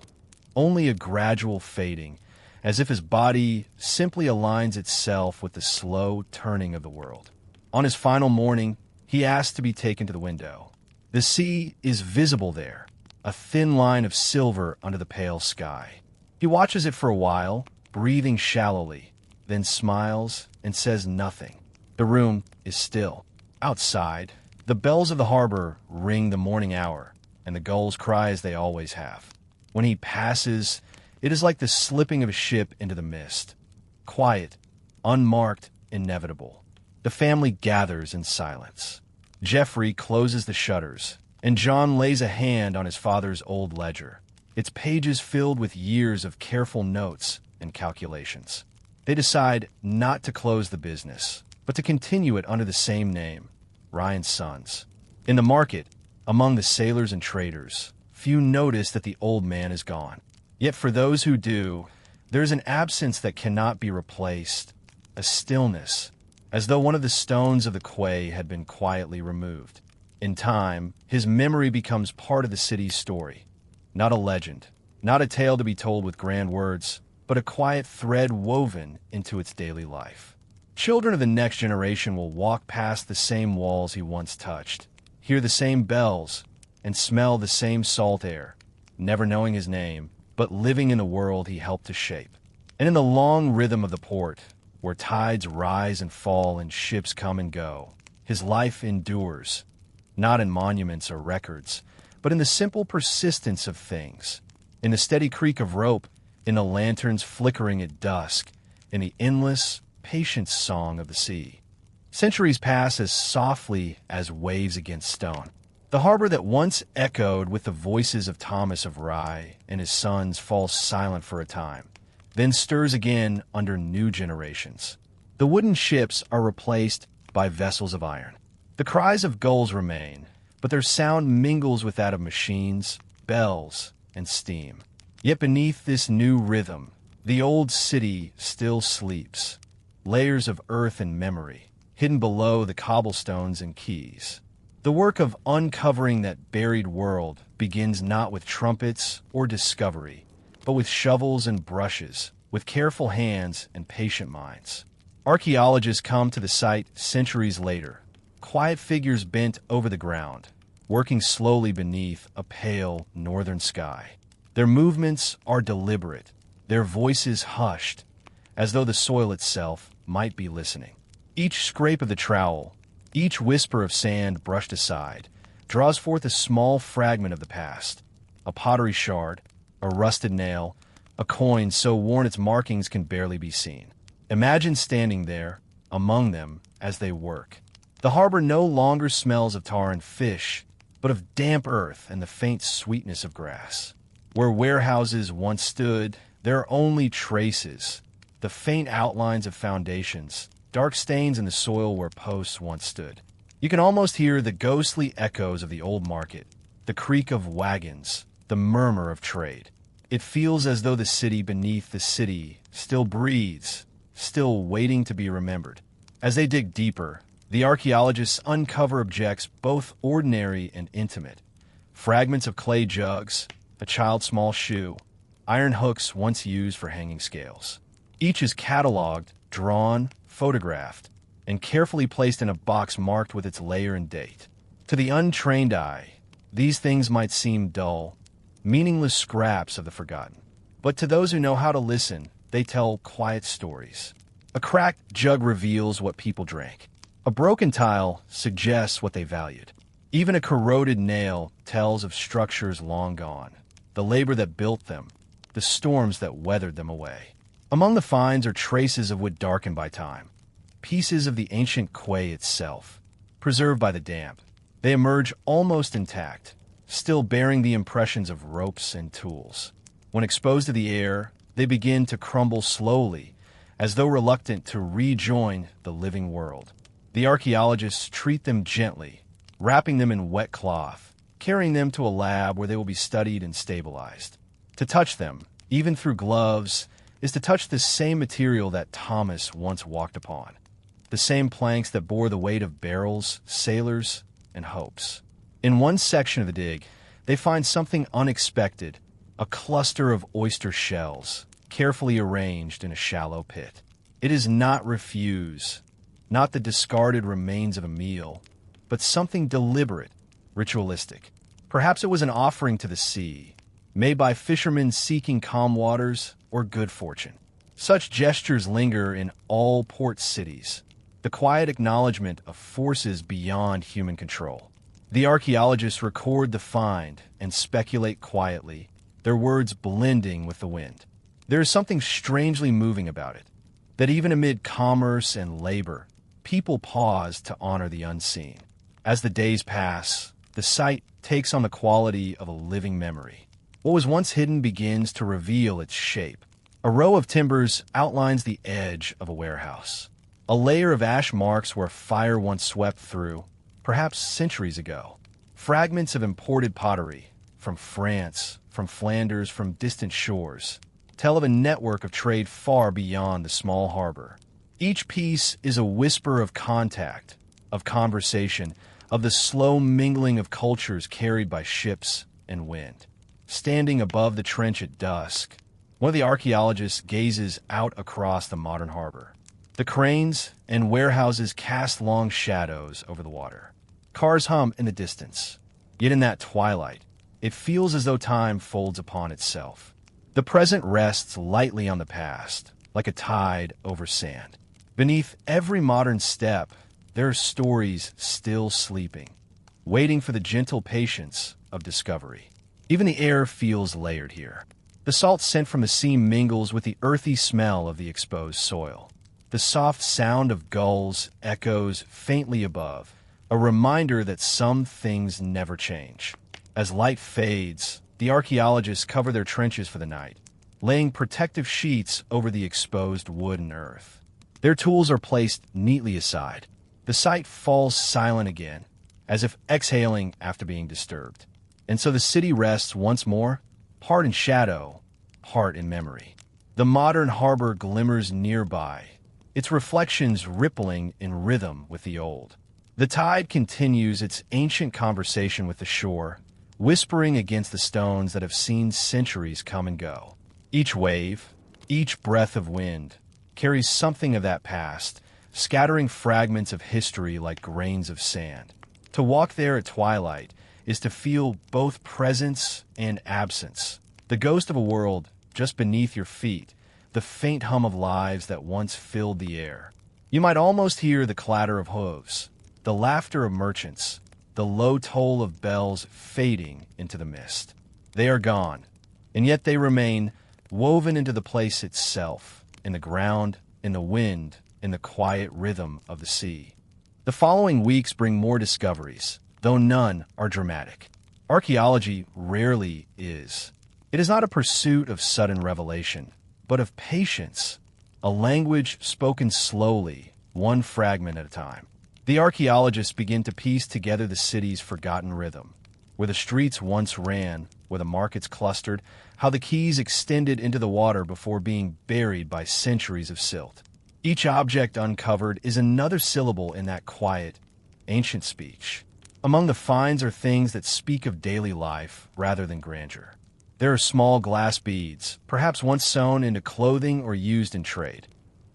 only a gradual fading, as if his body simply aligns itself with the slow turning of the world. On his final morning, he asks to be taken to the window. The sea is visible there, a thin line of silver under the pale sky. He watches it for a while, breathing shallowly, then smiles and says nothing. The room is still. Outside, the bells of the harbor ring the morning hour, and the gulls cry as they always have. When he passes, it is like the slipping of a ship into the mist. Quiet, unmarked, inevitable. The family gathers in silence. Geoffrey closes the shutters, and John lays a hand on his father's old ledger, its pages filled with years of careful notes and calculations. They decide not to close the business, but to continue it under the same name, Ryan's Sons. In the market, among the sailors and traders, few notice that the old man is gone. Yet for those who do, there is an absence that cannot be replaced, a stillness, as though one of the stones of the quay had been quietly removed. In time, his memory becomes part of the city's story. Not a legend, not a tale to be told with grand words, but a quiet thread woven into its daily life. Children of the next generation will walk past the same walls he once touched, hear the same bells, and smell the same salt air, never knowing his name, but living in the world he helped to shape. And in the long rhythm of the port, where tides rise and fall and ships come and go, his life endures, not in monuments or records, but in the simple persistence of things, in the steady creak of rope, in the lanterns flickering at dusk, in the endless, patient song of the sea. Centuries pass as softly as waves against stone. The harbor that once echoed with the voices of Thomas of Rye and his sons falls silent for a time, then stirs again under new generations. The wooden ships are replaced by vessels of iron. The cries of gulls remain, but their sound mingles with that of machines, bells, and steam. Yet beneath this new rhythm, the old city still sleeps, layers of earth and memory, hidden below the cobblestones and quays. The work of uncovering that buried world begins not with trumpets or discovery, but with shovels and brushes, with careful hands and patient minds. Archaeologists come to the site centuries later, quiet figures bent over the ground, working slowly beneath a pale northern sky. Their movements are deliberate, their voices hushed, as though the soil itself might be listening. Each scrape of the trowel, each whisper of sand brushed aside, draws forth a small fragment of the past, a pottery shard, a rusted nail, a coin so worn its markings can barely be seen. Imagine standing there, among them, as they work. The harbor no longer smells of tar and fish, but of damp earth and the faint sweetness of grass. Where warehouses once stood, there are only traces, the faint outlines of foundations, dark stains in the soil where posts once stood. You can almost hear the ghostly echoes of the old market, the creak of wagons, the murmur of trade. It feels as though the city beneath the city still breathes, still waiting to be remembered. As they dig deeper, the archaeologists uncover objects both ordinary and intimate. Fragments of clay jugs, a child's small shoe, iron hooks once used for hanging scales. Each is cataloged, drawn, photographed, and carefully placed in a box marked with its layer and date. To the untrained eye, these things might seem dull, meaningless scraps of the forgotten. But to those who know how to listen, they tell quiet stories. A cracked jug reveals what people drank. A broken tile suggests what they valued. Even a corroded nail tells of structures long gone, the labor that built them, the storms that weathered them away. Among the finds are traces of wood darkened by time, pieces of the ancient quay itself, preserved by the damp. They emerge almost intact, still bearing the impressions of ropes and tools. When exposed to the air, they begin to crumble slowly, as though reluctant to rejoin the living world. The archaeologists treat them gently, wrapping them in wet cloth, carrying them to a lab where they will be studied and stabilized. To touch them, even through gloves, is to touch the same material that Thomas once walked upon, the same planks that bore the weight of barrels, sailors, and hopes. In one section of the dig, they find something unexpected, a cluster of oyster shells, carefully arranged in a shallow pit. It is not refuse, not the discarded remains of a meal, but something deliberate, ritualistic. Perhaps it was an offering to the sea, made by fishermen seeking calm waters or good fortune. Such gestures linger in all port cities, the quiet acknowledgement of forces beyond human control. The archaeologists record the find and speculate quietly, their words blending with the wind. There is something strangely moving about it, that even amid commerce and labor, people pause to honor the unseen. As the days pass, the site takes on the quality of a living memory. What was once hidden begins to reveal its shape. A row of timbers outlines the edge of a warehouse. A layer of ash marks where fire once swept through, perhaps centuries ago. Fragments of imported pottery, from France, from Flanders, from distant shores, tell of a network of trade far beyond the small harbor. Each piece is a whisper of contact, of conversation, of the slow mingling of cultures carried by ships and wind. Standing above the trench at dusk, one of the archaeologists gazes out across the modern harbor. The cranes and warehouses cast long shadows over the water. Cars hum in the distance. Yet in that twilight, it feels as though time folds upon itself. The present rests lightly on the past, like a tide over sand. Beneath every modern step, there are stories still sleeping, waiting for the gentle patience of discovery. Even the air feels layered here. The salt sent from the sea mingles with the earthy smell of the exposed soil. The soft sound of gulls echoes faintly above, a reminder that some things never change. As light fades, the archaeologists cover their trenches for the night, laying protective sheets over the exposed wood and earth. Their tools are placed neatly aside. The site falls silent again, as if exhaling after being disturbed. And so the city rests once more, part in shadow, part in memory. The modern harbor glimmers nearby, its reflections rippling in rhythm with the old. The tide continues its ancient conversation with the shore, whispering against the stones that have seen centuries come and go. Each wave, each breath of wind, carries something of that past, scattering fragments of history like grains of sand. To walk there at twilight is to feel both presence and absence, the ghost of a world just beneath your feet, the faint hum of lives that once filled the air. You might almost hear the clatter of hooves, the laughter of merchants, the low toll of bells fading into the mist. They are gone, and yet they remain woven into the place itself, in the ground, in the wind, in the quiet rhythm of the sea. The following weeks bring more discoveries, though none are dramatic. Archaeology rarely is. It is not a pursuit of sudden revelation, but of patience, a language spoken slowly, one fragment at a time. The archaeologists begin to piece together the city's forgotten rhythm, where the streets once ran, where the markets clustered, how the quays extended into the water before being buried by centuries of silt. Each object uncovered is another syllable in that quiet, ancient speech. Among the finds are things that speak of daily life rather than grandeur. There are small glass beads, perhaps once sewn into clothing or used in trade,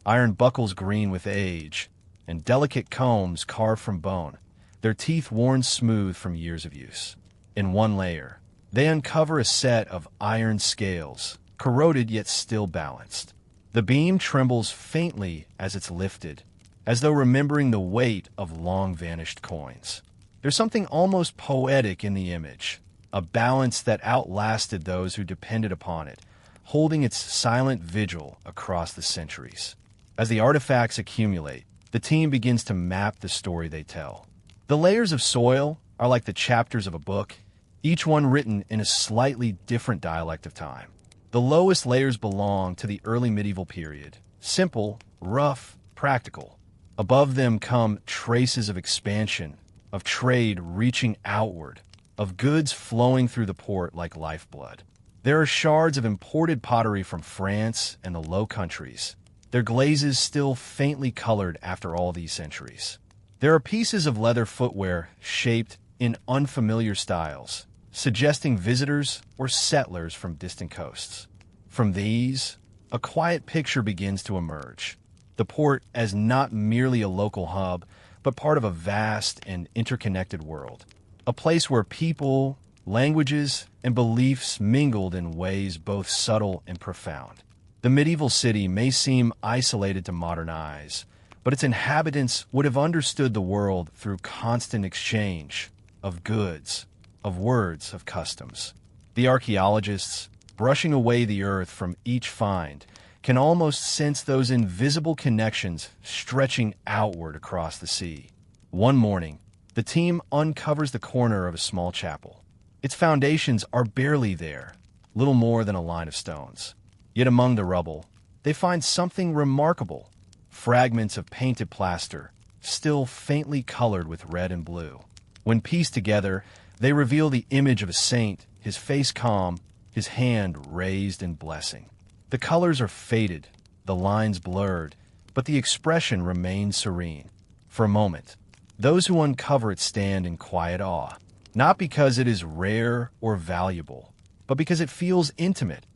iron buckles green with age, and delicate combs carved from bone, their teeth worn smooth from years of use. In one layer, they uncover a set of iron scales, corroded yet still balanced. The beam trembles faintly as it's lifted, as though remembering the weight of long-vanished coins. There's something almost poetic in the image, a balance that outlasted those who depended upon it, holding its silent vigil across the centuries. As the artifacts accumulate, the team begins to map the story they tell. The layers of soil are like the chapters of a book, each one written in a slightly different dialect of time. The lowest layers belong to the early medieval period, simple, rough, practical. Above them come traces of expansion, of trade reaching outward, of goods flowing through the port like lifeblood. There are shards of imported pottery from France and the Low Countries, their glazes still faintly colored after all these centuries. There are pieces of leather footwear shaped in unfamiliar styles, suggesting visitors or settlers from distant coasts. From these, a quiet picture begins to emerge. The port as not merely a local hub, but part of a vast and interconnected world. A place where people, languages, and beliefs mingled in ways both subtle and profound. The medieval city may seem isolated to modern eyes, but its inhabitants would have understood the world through constant exchange of goods, of words, of customs. The archaeologists, brushing away the earth from each find, can almost sense those invisible connections stretching outward across the sea. One morning, the team uncovers the corner of a small chapel. Its foundations are barely there, little more than a line of stones. Yet among the rubble, they find something remarkable: fragments of painted plaster, still faintly colored with red and blue. When pieced together, they reveal the image of a saint, his face calm, his hand raised in blessing. The colors are faded, the lines blurred, but the expression remains serene. For a moment, those who uncover it stand in quiet awe, not because it is rare or valuable, but because it feels intimate,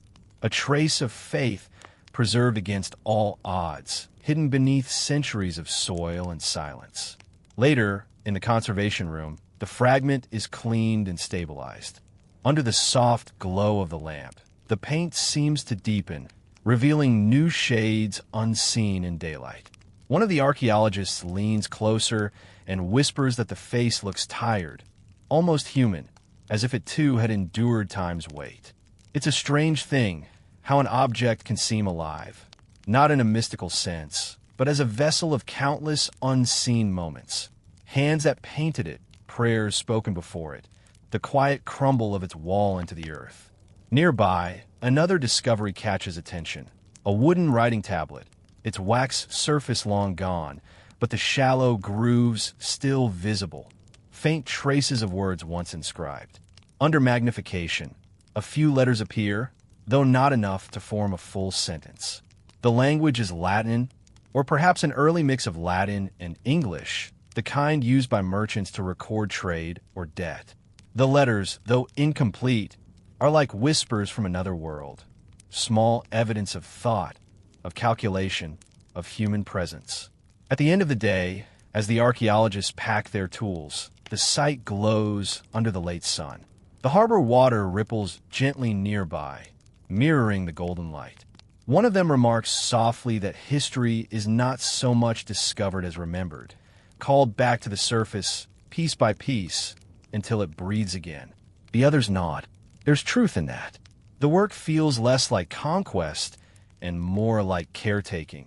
a trace of faith preserved against all odds, hidden beneath centuries of soil and silence. Later, in the conservation room, the fragment is cleaned and stabilized. Under the soft glow of the lamp, the paint seems to deepen, revealing new shades unseen in daylight. One of the archaeologists leans closer and whispers that the face looks tired, almost human, as if it too had endured time's weight. It's a strange thing how an object can seem alive, not in a mystical sense, but as a vessel of countless unseen moments. Hands that painted it, prayers spoken before it, the quiet crumble of its wall into the earth. Nearby, another discovery catches attention: a wooden writing tablet, its wax surface long gone, but the shallow grooves still visible. faint traces of words once inscribed. Under magnification, a few letters appear, though not enough to form a full sentence. The language is Latin, or perhaps an early mix of Latin and English, the kind used by merchants to record trade or debt. The letters, though incomplete, are like whispers from another world, small evidence of thought, of calculation, of human presence. At the end of the day, as the archaeologists pack their tools, the site glows under the late sun. The harbor water ripples gently nearby, mirroring the golden light. One of them remarks softly that history is not so much discovered as remembered, called back to the surface piece by piece until it breathes again. The others nod. There's truth in that. The work feels less like conquest and more like caretaking,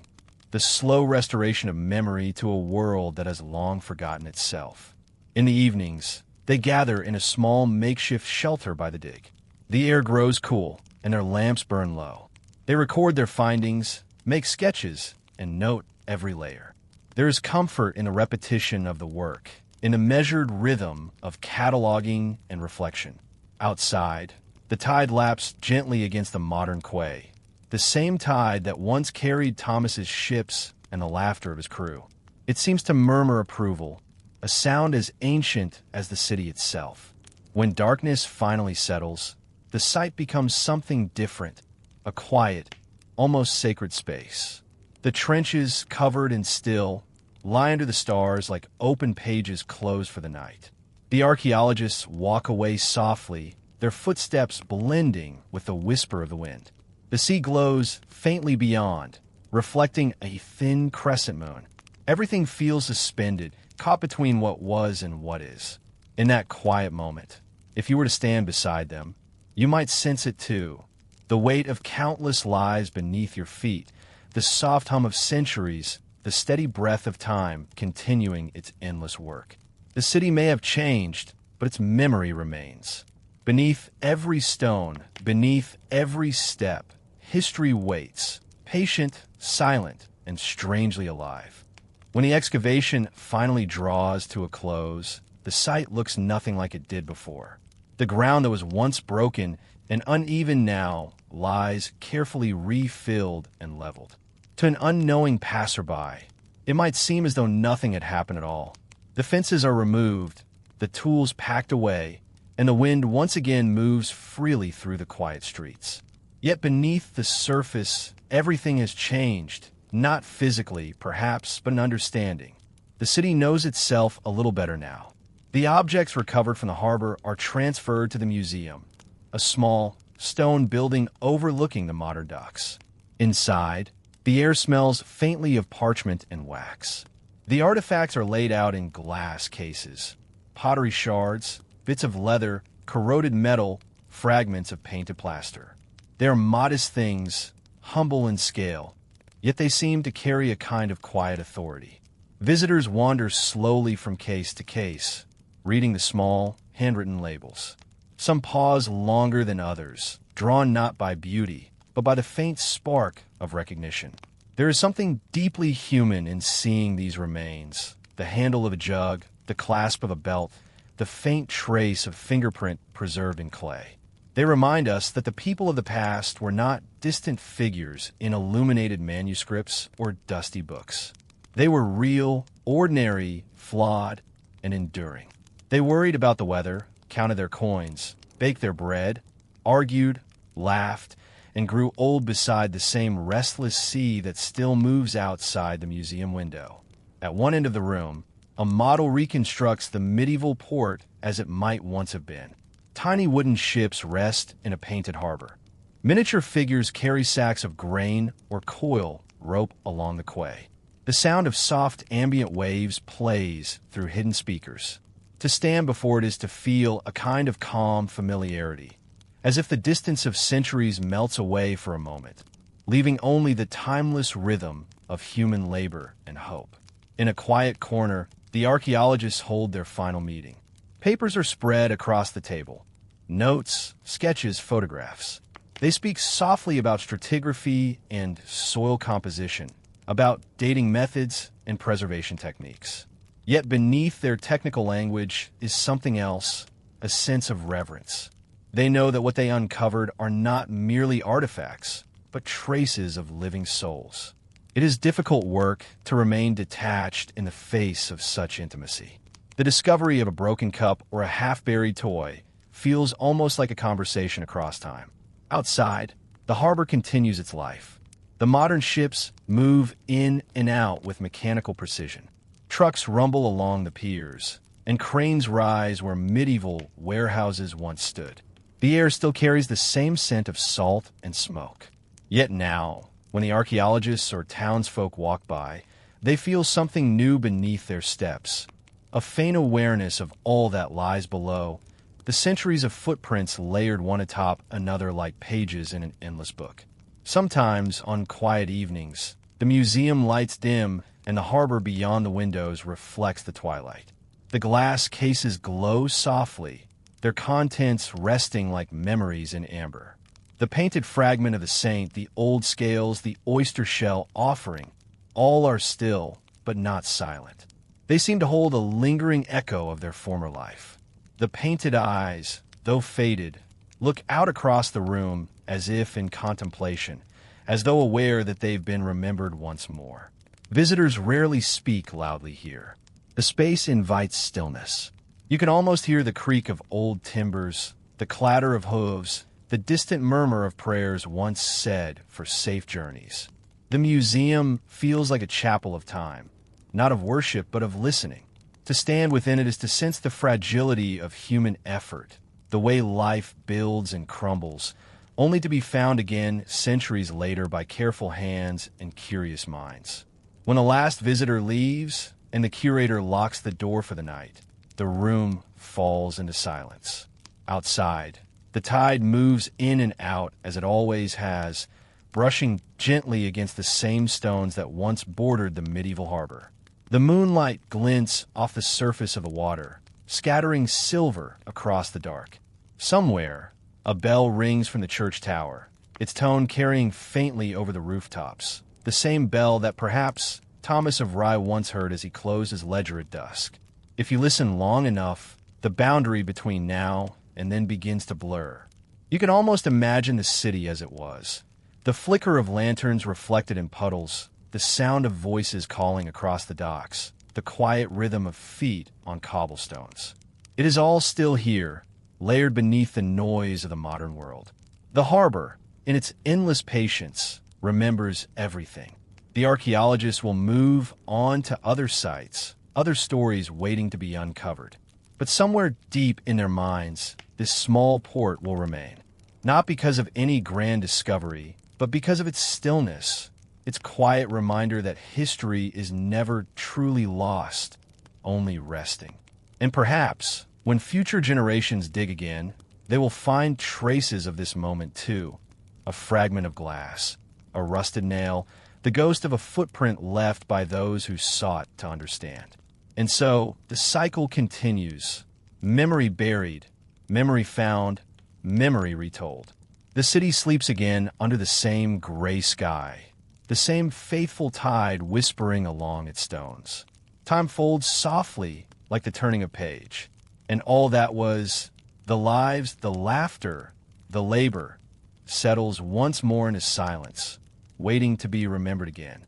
the slow restoration of memory to a world that has long forgotten itself. In the evenings, they gather in a small makeshift shelter by the dig. The air grows cool, and their lamps burn low. They record their findings, make sketches, and note every layer. There is comfort in the repetition of the work, in a measured rhythm of cataloging and reflection. Outside, the tide laps gently against the modern quay, the same tide that once carried Thomas's ships and the laughter of his crew. It seems to murmur approval, a sound as ancient as the city itself. When darkness finally settles, the site becomes something different, a quiet, almost sacred space. The trenches, covered and still, lie under the stars like open pages closed for the night. The archaeologists walk away softly, their footsteps blending with the whisper of the wind. The sea glows faintly beyond, reflecting a thin crescent moon. Everything feels suspended, caught between what was and what is. In that quiet moment, if you were to stand beside them, you might sense it too. The weight of countless lives beneath your feet, the soft hum of centuries, the steady breath of time continuing its endless work. The city may have changed, but its memory remains. Beneath every stone, beneath every step, history waits, patient, silent, and strangely alive. When the excavation finally draws to a close, the site looks nothing like it did before. The ground that was once broken and uneven now lies carefully refilled and leveled. To an unknowing passerby, it might seem as though nothing had happened at all. The fences are removed, the tools packed away, and the wind once again moves freely through the quiet streets. Yet beneath the surface, everything has changed, not physically, perhaps, but in understanding. The city knows itself a little better now. The objects recovered from the harbor are transferred to the museum, a small, stone building overlooking the modern docks. Inside, the air smells faintly of parchment and wax. The artifacts are laid out in glass cases, pottery shards, bits of leather, corroded metal, fragments of painted plaster. They are modest things, humble in scale, yet they seem to carry a kind of quiet authority. Visitors wander slowly from case to case, reading the small, handwritten labels. Some pause longer than others, drawn not by beauty, but by the faint spark of recognition. There is something deeply human in seeing these remains, the handle of a jug, the clasp of a belt, the faint trace of fingerprint preserved in clay. They remind us that the people of the past were not distant figures in illuminated manuscripts or dusty books. They were real, ordinary, flawed, and enduring. They worried about the weather, counted their coins, baked their bread, argued, laughed, and grew old beside the same restless sea that still moves outside the museum window. At one end of the room, a model reconstructs the medieval port as it might once have been. Tiny wooden ships rest in a painted harbor. Miniature figures carry sacks of grain or coil rope along the quay. The sound of soft ambient waves plays through hidden speakers. To stand before it is to feel a kind of calm familiarity, as if the distance of centuries melts away for a moment, leaving only the timeless rhythm of human labor and hope. In a quiet corner, the archaeologists hold their final meeting. Papers are spread across the table. Notes, sketches, photographs. They speak softly about stratigraphy and soil composition, about dating methods and preservation techniques. Yet beneath their technical language is something else, a sense of reverence. They know that what they uncovered are not merely artifacts, but traces of living souls. It is difficult work to remain detached in the face of such intimacy. The discovery of a broken cup or a half-buried toy feels almost like a conversation across time. Outside, the harbor continues its life. The modern ships move in and out with mechanical precision. Trucks rumble along the piers, and cranes rise where medieval warehouses once stood. The air still carries the same scent of salt and smoke. Yet now, when the archaeologists or townsfolk walk by, they feel something new beneath their steps, a faint awareness of all that lies below, the centuries of footprints layered one atop another like pages in an endless book. Sometimes, on quiet evenings, the museum lights dim and the harbor beyond the windows reflects the twilight. The glass cases glow softly, their contents resting like memories in amber. The painted fragment of the saint, the old scales, the oyster shell offering, all are still, but not silent. They seem to hold a lingering echo of their former life. The painted eyes, though faded, look out across the room as if in contemplation, as though aware that they've been remembered once more. Visitors rarely speak loudly here. The space invites stillness. You can almost hear the creak of old timbers, the clatter of hooves, the distant murmur of prayers once said for safe journeys. The museum feels like a chapel of time, not of worship, but of listening. To stand within it is to sense the fragility of human effort, the way life builds and crumbles, only to be found again centuries later by careful hands and curious minds. When the last visitor leaves and the curator locks the door for the night, the room falls into silence. Outside, the tide moves in and out as it always has, brushing gently against the same stones that once bordered the medieval harbor. The moonlight glints off the surface of the water, scattering silver across the dark. Somewhere, a bell rings from the church tower, its tone carrying faintly over the rooftops, the same bell that perhaps Thomas of Rye once heard as he closed his ledger at dusk. If you listen long enough, the boundary between now and then begins to blur. You can almost imagine the city as it was. The flicker of lanterns reflected in puddles, the sound of voices calling across the docks, the quiet rhythm of feet on cobblestones. It is all still here, layered beneath the noise of the modern world. The harbor, in its endless patience, remembers everything. The archaeologists will move on to other sites, other stories waiting to be uncovered. But somewhere deep in their minds, this small port will remain. Not because of any grand discovery, but because of its stillness, its quiet reminder that history is never truly lost, only resting. And perhaps, when future generations dig again, they will find traces of this moment too. A fragment of glass, a rusted nail, the ghost of a footprint left by those who sought to understand. And so, the cycle continues. Memory buried, memory found, memory retold. The city sleeps again under the same gray sky, the same faithful tide whispering along its stones. Time folds softly like the turning of page. And all that was, the lives, the laughter, the labor, settles once more into silence, waiting to be remembered again.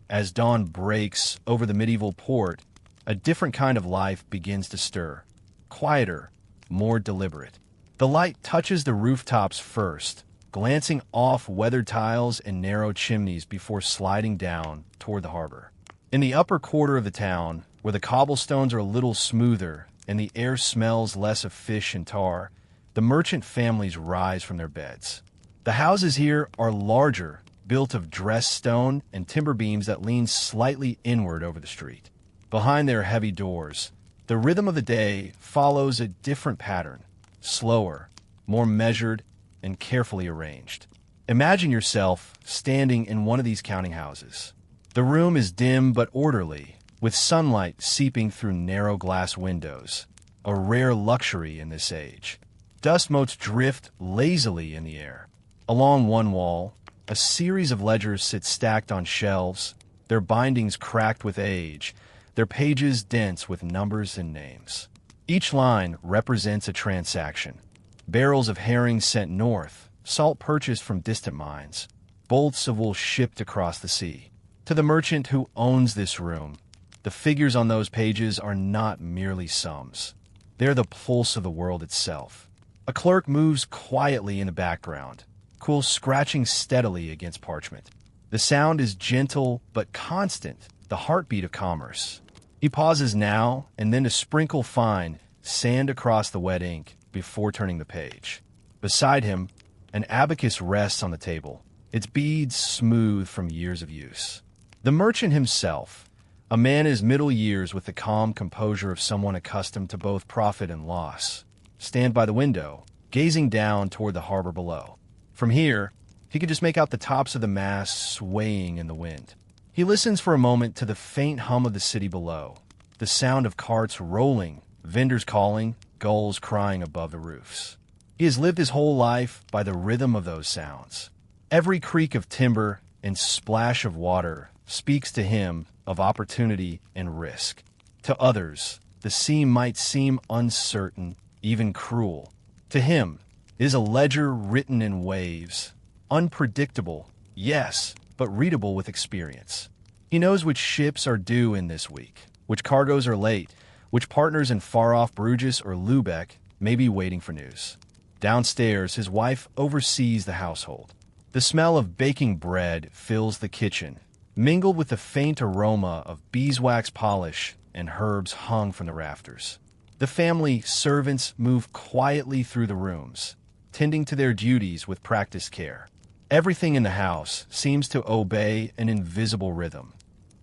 As dawn breaks over the medieval port, a different kind of life begins to stir, quieter, more deliberate. The light touches the rooftops first, glancing off weathered tiles and narrow chimneys before sliding down toward the harbor. In the upper quarter of the town, where the cobblestones are a little smoother and the air smells less of fish and tar, the merchant families rise from their beds. The houses here are larger, built of dressed stone and timber beams that lean slightly inward over the street. Behind their heavy doors, the rhythm of the day follows a different pattern, slower, more measured, and carefully arranged. Imagine yourself standing in one of these counting houses. The room is dim but orderly, with sunlight seeping through narrow glass windows, a rare luxury in this age. Dust motes drift lazily in the air. Along one wall, a series of ledgers sit stacked on shelves, their bindings cracked with age, their pages dense with numbers and names. Each line represents a transaction. Barrels of herring sent north, salt purchased from distant mines, bolts of wool shipped across the sea. To the merchant who owns this room, the figures on those pages are not merely sums. They're the pulse of the world itself. A clerk moves quietly in the background, quills scratching steadily against parchment. The sound is gentle but constant, the heartbeat of commerce. He pauses now and then to sprinkle fine sand across the wet ink before turning the page. Beside him, an abacus rests on the table, its beads smooth from years of use. The merchant himself, a man in his middle years with the calm composure of someone accustomed to both profit and loss, stand by the window, gazing down toward the harbor below. From here, he could just make out the tops of the masts swaying in the wind. He listens for a moment to the faint hum of the city below, the sound of carts rolling, vendors calling, gulls crying above the roofs. He has lived his whole life by the rhythm of those sounds. Every creak of timber and splash of water speaks to him of opportunity and risk. To others, the sea might seem uncertain, even cruel. To him, it is a ledger written in waves, unpredictable, yes, but readable with experience. He knows which ships are due in this week, which cargoes are late, which partners in far-off Bruges or Lübeck may be waiting for news. Downstairs, his wife oversees the household. The smell of baking bread fills the kitchen, mingled with the faint aroma of beeswax polish and herbs hung from the rafters. The family servants move quietly through the rooms, tending to their duties with practiced care. Everything in the house seems to obey an invisible rhythm,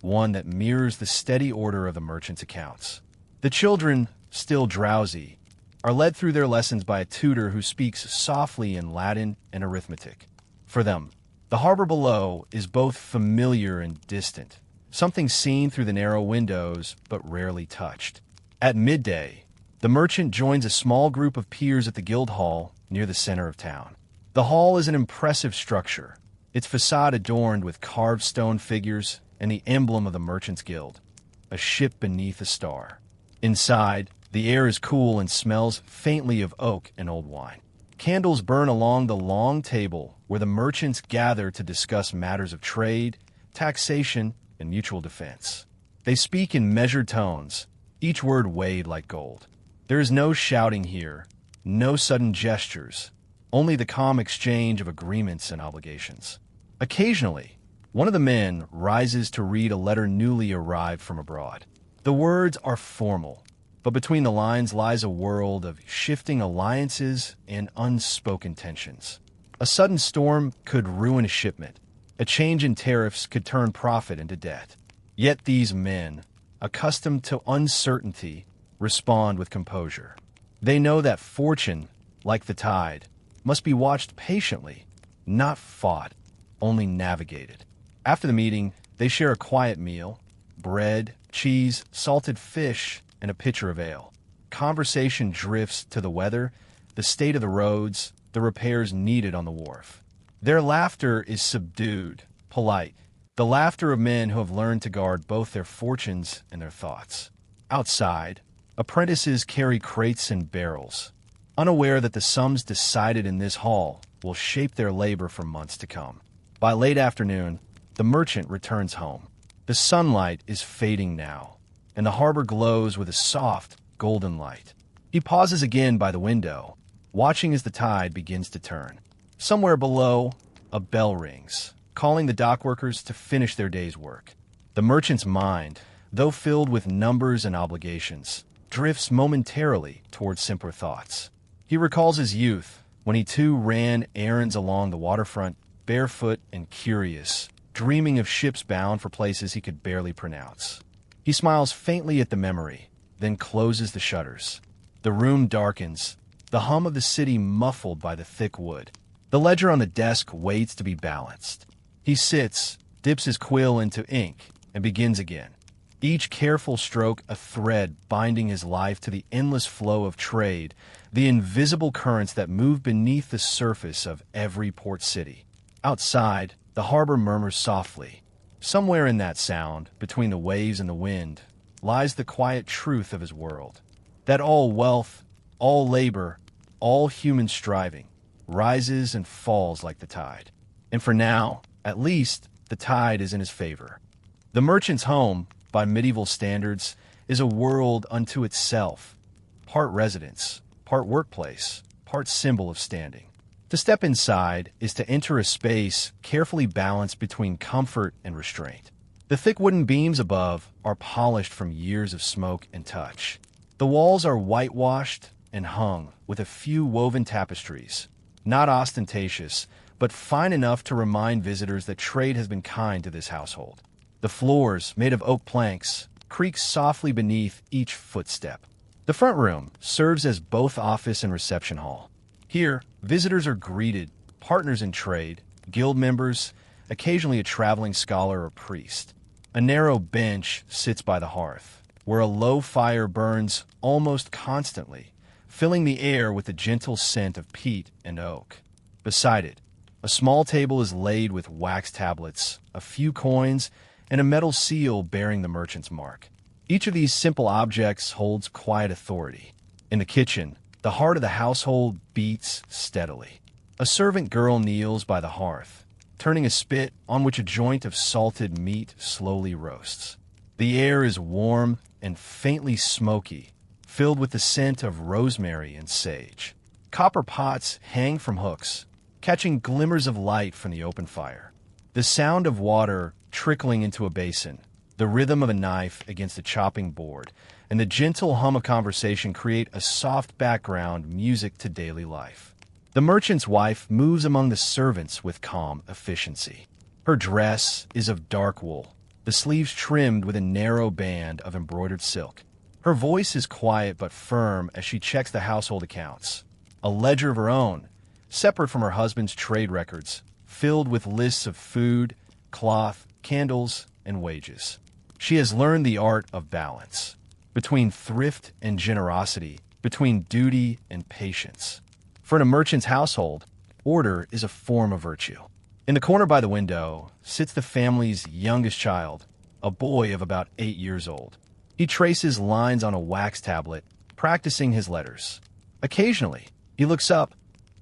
one that mirrors the steady order of the merchant's accounts. The children, still drowsy, are led through their lessons by a tutor who speaks softly in Latin and arithmetic. For them, the harbor below is both familiar and distant, something seen through the narrow windows but rarely touched. At midday, the merchant joins a small group of peers at the guild hall near the center of town. The hall is an impressive structure, its facade adorned with carved stone figures and the emblem of the merchant's guild, a ship beneath a star. Inside, the air is cool and smells faintly of oak and old wine. Candles burn along the long table where the merchants gather to discuss matters of trade, taxation, and mutual defense. They speak in measured tones, each word weighed like gold. There is no shouting here, no sudden gestures, only the calm exchange of agreements and obligations. Occasionally, one of the men rises to read a letter newly arrived from abroad. The words are formal, but between the lines lies a world of shifting alliances and unspoken tensions. A sudden storm could ruin a shipment. A change in tariffs could turn profit into debt. Yet these men, accustomed to uncertainty, respond with composure. They know that fortune, like the tide, must be watched patiently, not fought, only navigated. After the meeting, they share a quiet meal, bread, cheese, salted fish, and a pitcher of ale. Conversation drifts to the weather, the state of the roads, the repairs needed on the wharf. Their laughter is subdued, polite, the laughter of men who have learned to guard both their fortunes and their thoughts. Outside, apprentices carry crates and barrels, unaware that the sums decided in this hall will shape their labor for months to come. By late afternoon, the merchant returns home. The sunlight is fading now, and the harbor glows with a soft, golden light. He pauses again by the window, watching as the tide begins to turn. Somewhere below, a bell rings, calling the dockworkers to finish their day's work. The merchant's mind, though filled with numbers and obligations, drifts momentarily towards simpler thoughts. He recalls his youth, when he too ran errands along the waterfront, barefoot and curious, dreaming of ships bound for places he could barely pronounce. He smiles faintly at the memory, then closes the shutters. The room darkens, the hum of the city muffled by the thick wood. The ledger on the desk waits to be balanced. He sits, dips his quill into ink, and begins again. Each careful stroke a thread binding his life to the endless flow of trade, the invisible currents that move beneath the surface of every port city. Outside, the harbor murmurs softly. Somewhere in that sound, between the waves and the wind, lies the quiet truth of his world. That all wealth, all labor, all human striving rises and falls like the tide. And for now, at least, the tide is in his favor. The merchant's home, by medieval standards, is a world unto itself, part residence, part workplace, part symbol of standing. To step inside is to enter a space carefully balanced between comfort and restraint. The thick wooden beams above are polished from years of smoke and touch. The walls are whitewashed and hung with a few woven tapestries, not ostentatious, but fine enough to remind visitors that trade has been kind to this household. The floors, made of oak planks, creak softly beneath each footstep. The front room serves as both office and reception hall. Here, visitors are greeted, partners in trade, guild members, occasionally a traveling scholar or priest. A narrow bench sits by the hearth, where a low fire burns almost constantly, filling the air with the gentle scent of peat and oak. Beside it, a small table is laid with wax tablets, a few coins, and a metal seal bearing the merchant's mark. Each of these simple objects holds quiet authority. In the kitchen, the heart of the household beats steadily. A servant girl kneels by the hearth, turning a spit on which a joint of salted meat slowly roasts. The air is warm and faintly smoky, filled with the scent of rosemary and sage. Copper pots hang from hooks, catching glimmers of light from the open fire. The sound of water trickling into a basin, the rhythm of a knife against a chopping board, and the gentle hum of conversation create a soft background music to daily life. The merchant's wife moves among the servants with calm efficiency. Her dress is of dark wool, the sleeves trimmed with a narrow band of embroidered silk. Her voice is quiet but firm as she checks the household accounts, a ledger of her own, separate from her husband's trade records, filled with lists of food, cloth, candles, and wages. She has learned the art of balance, between thrift and generosity, between duty and patience. For in a merchant's household, order is a form of virtue. In the corner by the window sits the family's youngest child, a boy of about 8 years old. He traces lines on a wax tablet, practicing his letters. Occasionally, he looks up,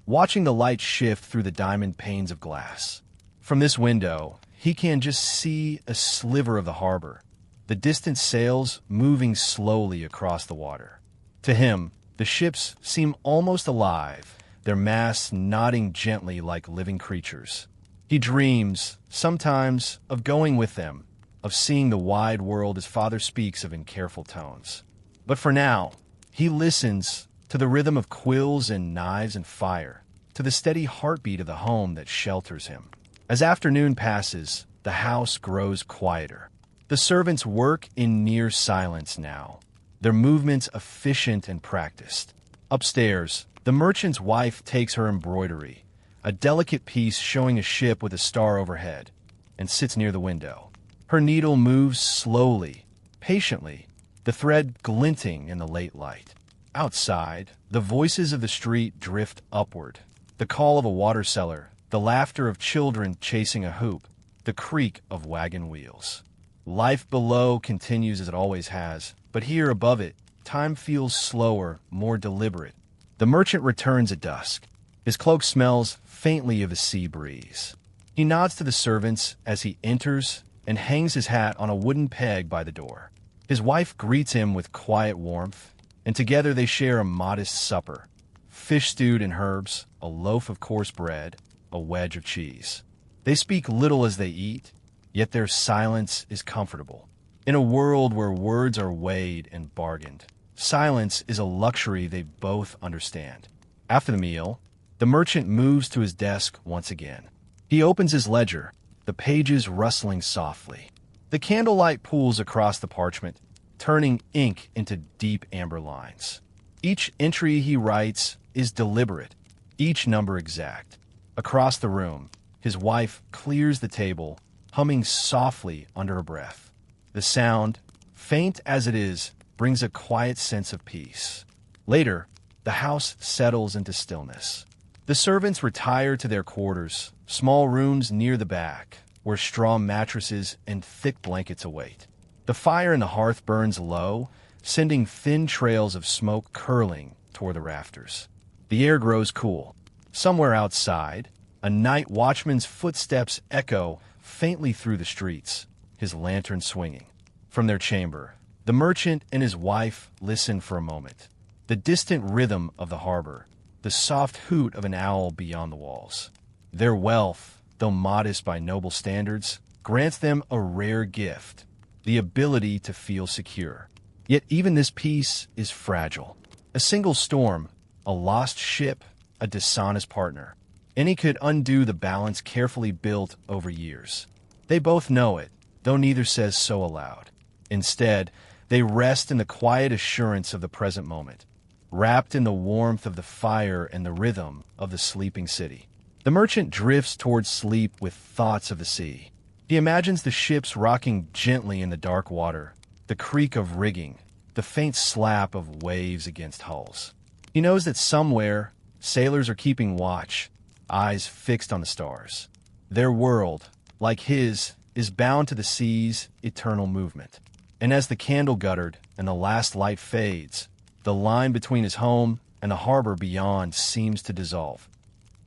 watching the light shift through the diamond panes of glass. From this window, he can just see a sliver of the harbor, the distant sails moving slowly across the water. To him, the ships seem almost alive, their masts nodding gently like living creatures. He dreams, sometimes, of going with them, of seeing the wide world as father speaks of in careful tones. But for now, he listens to the rhythm of quills and knives and fire, to the steady heartbeat of the home that shelters him. As afternoon passes, the house grows quieter. The servants work in near silence now, their movements efficient and practiced. Upstairs, the merchant's wife takes her embroidery, a delicate piece showing a ship with a star overhead, and sits near the window. Her needle moves slowly, patiently, the thread glinting in the late light. Outside, the voices of the street drift upward, the call of a water seller, the laughter of children chasing a hoop, the creak of wagon wheels. Life below continues as it always has, but here above it, time feels slower, more deliberate. The merchant returns at dusk. His cloak smells faintly of a sea breeze. He nods to the servants as he enters and hangs his hat on a wooden peg by the door. His wife greets him with quiet warmth, and together they share a modest supper. Fish stewed in herbs, a loaf of coarse bread, a wedge of cheese. They speak little as they eat, yet their silence is comfortable. In a world where words are weighed and bargained, silence is a luxury they both understand. After the meal, the merchant moves to his desk once again. He opens his ledger, the pages rustling softly. The candlelight pools across the parchment, turning ink into deep amber lines. Each entry he writes is deliberate, each number exact. Across the room, his wife clears the table, humming softly under her breath. The sound, faint as it is, brings a quiet sense of peace. Later, the house settles into stillness. The servants retire to their quarters, small rooms near the back, where straw mattresses and thick blankets await. The fire in the hearth burns low, sending thin trails of smoke curling toward the rafters. The air grows cool. Somewhere outside, a night watchman's footsteps echo faintly through the streets, his lantern swinging. From their chamber, the merchant and his wife listen for a moment. The distant rhythm of the harbor, the soft hoot of an owl beyond the walls. Their wealth, though modest by noble standards, grants them a rare gift, the ability to feel secure. Yet even this peace is fragile. A single storm, a lost ship, a dishonest partner. Any could undo the balance carefully built over years. They both know it, though neither says so aloud. Instead, they rest in the quiet assurance of the present moment, wrapped in the warmth of the fire and the rhythm of the sleeping city. The merchant drifts towards sleep with thoughts of the sea. He imagines the ships rocking gently in the dark water, the creak of rigging, the faint slap of waves against hulls. He knows that somewhere, sailors are keeping watch, eyes fixed on the stars. Their world, like his, is bound to the sea's eternal movement. And as the candle guttered and the last light fades, the line between his home and the harbor beyond seems to dissolve.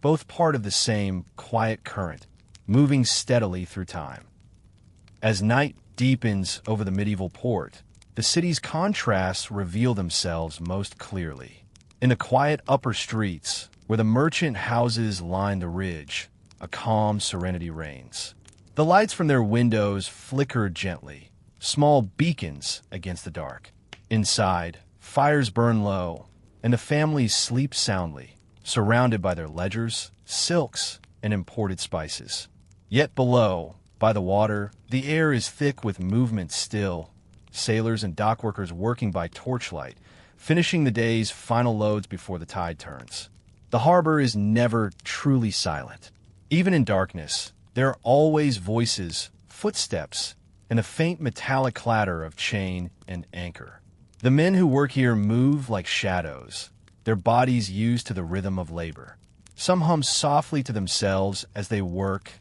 Both part of the same quiet current, moving steadily through time. As night deepens over the medieval port, the city's contrasts reveal themselves most clearly. In the quiet upper streets, where the merchant houses line the ridge, a calm serenity reigns. The lights from their windows flicker gently, small beacons against the dark. Inside, fires burn low, and the families sleep soundly, surrounded by their ledgers, silks, and imported spices. Yet below, by the water, the air is thick with movement still, sailors and dockworkers working by torchlight, finishing the day's final loads before the tide turns. The harbor is never truly silent. Even in darkness, there are always voices, footsteps, and a faint metallic clatter of chain and anchor. The men who work here move like shadows, their bodies used to the rhythm of labor. Some hum softly to themselves as they work,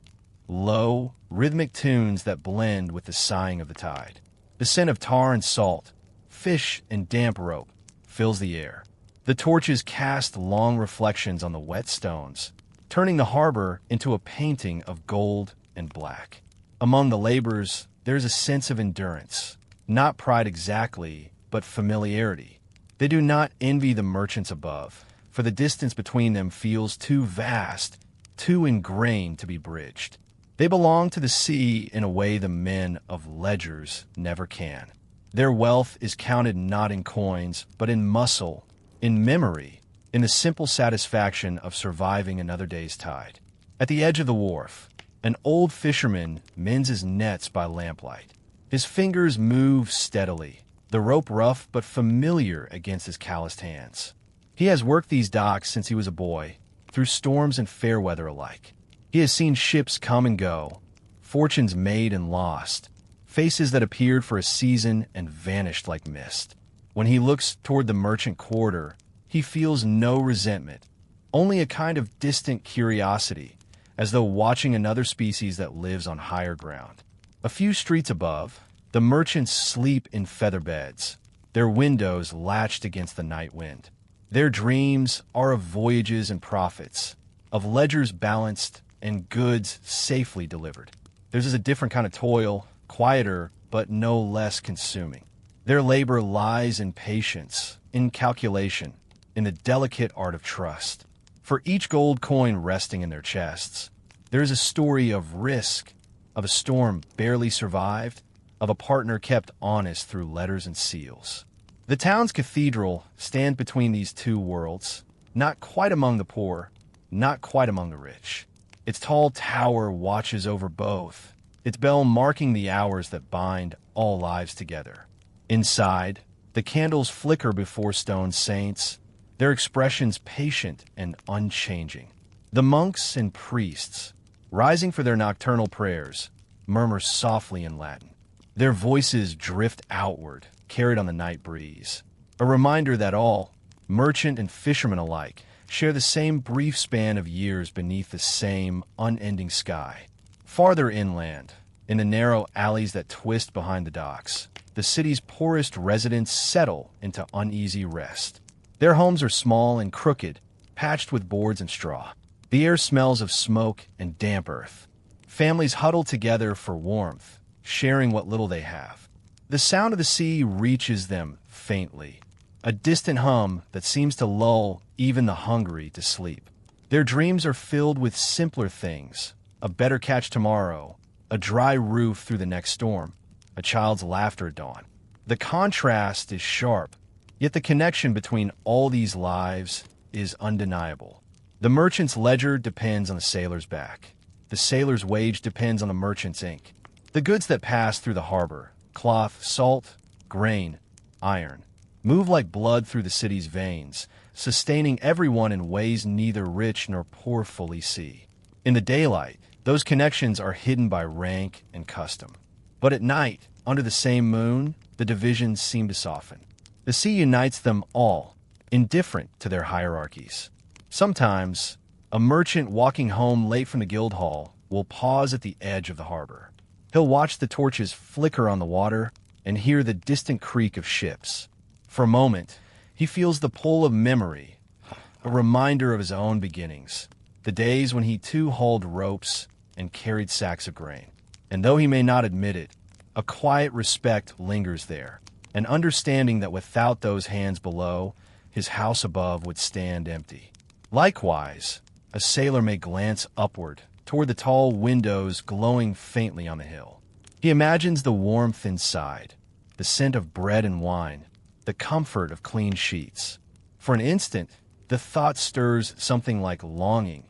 low, rhythmic tunes that blend with the sighing of the tide. The scent of tar and salt, fish and damp rope fills the air. The torches cast long reflections on the wet stones, turning the harbor into a painting of gold and black. Among the laborers, there is a sense of endurance, not pride exactly, but familiarity. They do not envy the merchants above, for the distance between them feels too vast, too ingrained to be bridged. They belong to the sea in a way the men of ledgers never can. Their wealth is counted not in coins, but in muscle, in memory, in the simple satisfaction of surviving another day's tide. At the edge of the wharf, an old fisherman mends his nets by lamplight. His fingers move steadily, the rope rough but familiar against his calloused hands. He has worked these docks since he was a boy, through storms and fair weather alike. He has seen ships come and go, fortunes made and lost, faces that appeared for a season and vanished like mist. When he looks toward the merchant quarter, he feels no resentment, only a kind of distant curiosity, as though watching another species that lives on higher ground. A few streets above, the merchants sleep in feather beds, their windows latched against the night wind. Their dreams are of voyages and profits, of ledgers balanced and goods safely delivered. Theirs is a different kind of toil, quieter but no less consuming. Their labor lies in patience, in calculation, in the delicate art of trust. For each gold coin resting in their chests, there is a story of risk, of a storm barely survived, of a partner kept honest through letters and seals. The town's cathedral stands between these two worlds, not quite among the poor, not quite among the rich. Its tall tower watches over both, its bell marking the hours that bind all lives together. Inside, the candles flicker before stone saints, their expressions patient and unchanging. The monks and priests, rising for their nocturnal prayers, murmur softly in Latin. Their voices drift outward, carried on the night breeze. A reminder that all, merchant and fisherman alike, share the same brief span of years beneath the same unending sky. Farther inland, In the narrow alleys that twist behind the docks, the city's poorest residents settle into uneasy rest. Their homes are small and crooked, patched with boards and straw. The air smells of smoke and damp earth. Families huddle together for warmth, sharing what little they have. The sound of the sea reaches them faintly, a distant hum that seems to lull even the hungry to sleep. Their dreams are filled with simpler things: a better catch tomorrow, a dry roof through the next storm, a child's laughter at dawn. The contrast is sharp, yet the connection between all these lives is undeniable. The merchant's ledger depends on the sailor's back. The sailor's wage depends on the merchant's ink. The goods that pass through the harbor, cloth, salt, grain, iron, move like blood through the city's veins, sustaining everyone in ways neither rich nor poor fully see. In the daylight, those connections are hidden by rank and custom. But at night, under the same moon, the divisions seem to soften. The sea unites them all, indifferent to their hierarchies. Sometimes, a merchant walking home late from the guild hall will pause at the edge of the harbor. He'll watch the torches flicker on the water and hear the distant creak of ships. For a moment, he feels the pull of memory, a reminder of his own beginnings, the days when he too hauled ropes and carried sacks of grain. And though he may not admit it, a quiet respect lingers there, an understanding that without those hands below, his house above would stand empty. Likewise, a sailor may glance upward, toward the tall windows glowing faintly on the hill. He imagines the warmth inside, the scent of bread and wine, the comfort of clean sheets. For an instant, the thought stirs something like longing,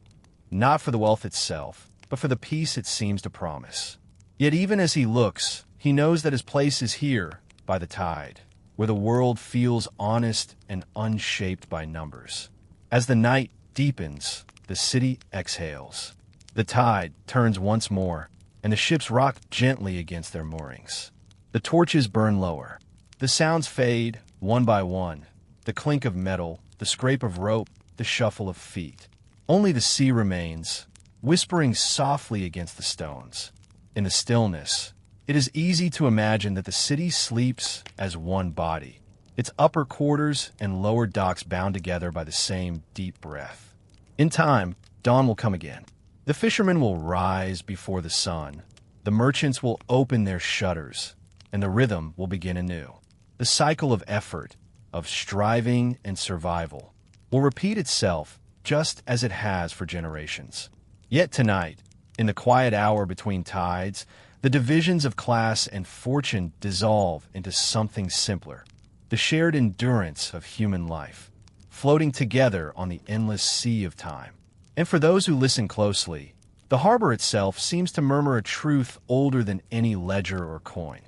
not for the wealth itself, but for the peace it seems to promise. Yet even as he looks, he knows that his place is here, by the tide, where the world feels honest and unshaped by numbers. As the night deepens, the city exhales. The tide turns once more, and the ships rock gently against their moorings. The torches burn lower. The sounds fade, one by one. The clink of metal, the scrape of rope, the shuffle of feet. Only the sea remains, whispering softly against the stones. In the stillness, it is easy to imagine that the city sleeps as one body, its upper quarters and lower docks bound together by the same deep breath. In time, dawn will come again. The fishermen will rise before the sun. The merchants will open their shutters, and the rhythm will begin anew. The cycle of effort, of striving and survival, will repeat itself just as it has for generations. Yet tonight, in the quiet hour between tides, the divisions of class and fortune dissolve into something simpler, the shared endurance of human life, floating together on the endless sea of time. And for those who listen closely, the harbor itself seems to murmur a truth older than any ledger or coin,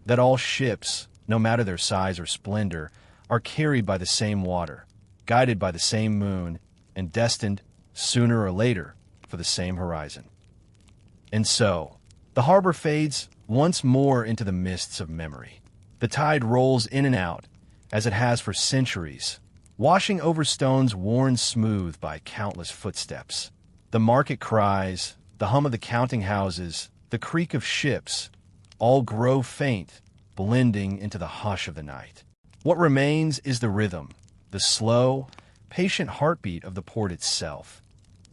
that all ships, no matter their size or splendor, are carried by the same water, guided by the same moon, and destined, sooner or later, for the same horizon. And so, the harbor fades once more into the mists of memory. The tide rolls in and out, as it has for centuries, washing over stones worn smooth by countless footsteps. The market cries, the hum of the counting houses, the creak of ships, all grow faint, blending into the hush of the night. What remains is the rhythm, the slow, patient heartbeat of the port itself.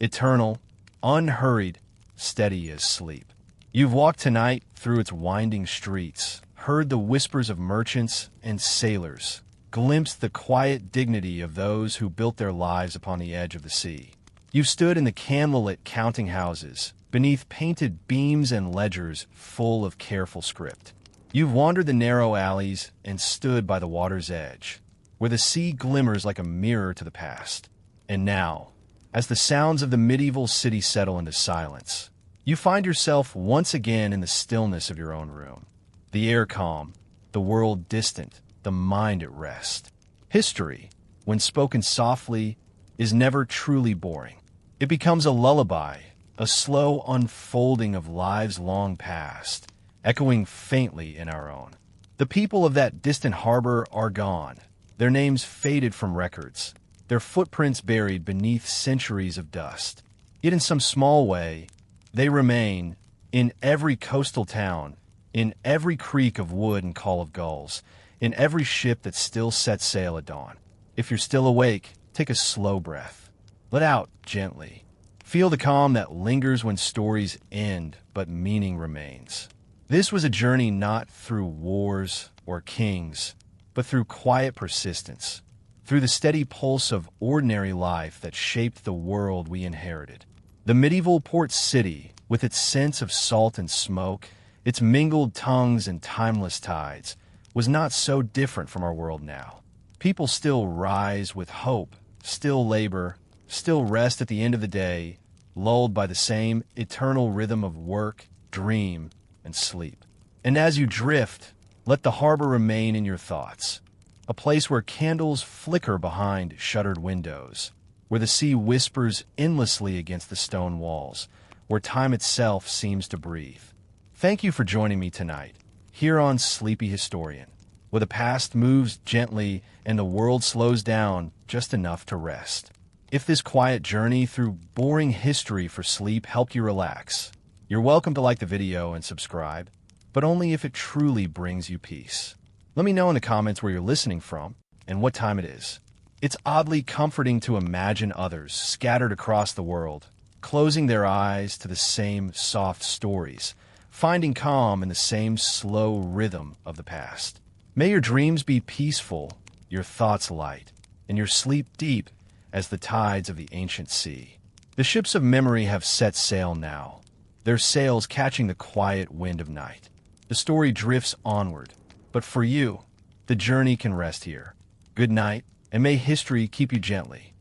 Eternal, unhurried, steady as sleep. You've walked tonight through its winding streets, heard the whispers of merchants and sailors, glimpsed the quiet dignity of those who built their lives upon the edge of the sea. You've stood in the candlelit counting houses, beneath painted beams and ledgers full of careful script. You've wandered the narrow alleys and stood by the water's edge, where the sea glimmers like a mirror to the past. And now, as the sounds of the medieval city settle into silence, you find yourself once again in the stillness of your own room. The air calm, the world distant, the mind at rest. History, when spoken softly, is never truly boring. It becomes a lullaby, a slow unfolding of lives long past, echoing faintly in our own. The people of that distant harbor are gone, their names faded from records, their footprints buried beneath centuries of dust. Yet in some small way, they remain In every coastal town, in every creak of wood and call of gulls, in every ship that still sets sail at dawn. If you're still awake, take a slow breath. Let out gently. Feel the calm that lingers when stories end, but meaning remains. This was a journey not through wars or kings, but through quiet persistence, through the steady pulse of ordinary life that shaped the world we inherited. The medieval port city, with its sense of salt and smoke, its mingled tongues and timeless tides, was not so different from our world now. People still rise with hope, still labor, still rest at the end of the day, lulled by the same eternal rhythm of work, dream, and sleep. And as you drift, let the harbor remain in your thoughts, a place where candles flicker behind shuttered windows, where the sea whispers endlessly against the stone walls, where time itself seems to breathe. Thank you for joining me tonight, here on Sleepy Historian, where the past moves gently and the world slows down just enough to rest. If this quiet journey through boring history for sleep helped you relax, you're welcome to like the video and subscribe, but only if it truly brings you peace. Let me know in the comments where you're listening from and what time it is. It's oddly comforting to imagine others scattered across the world, closing their eyes to the same soft stories, finding calm in the same slow rhythm of the past. May your dreams be peaceful, your thoughts light, and your sleep deep as the tides of the ancient sea. The ships of memory have set sail now, their sails catching the quiet wind of night. The story drifts onward, but for you, the journey can rest here. Good night, and may history keep you gently.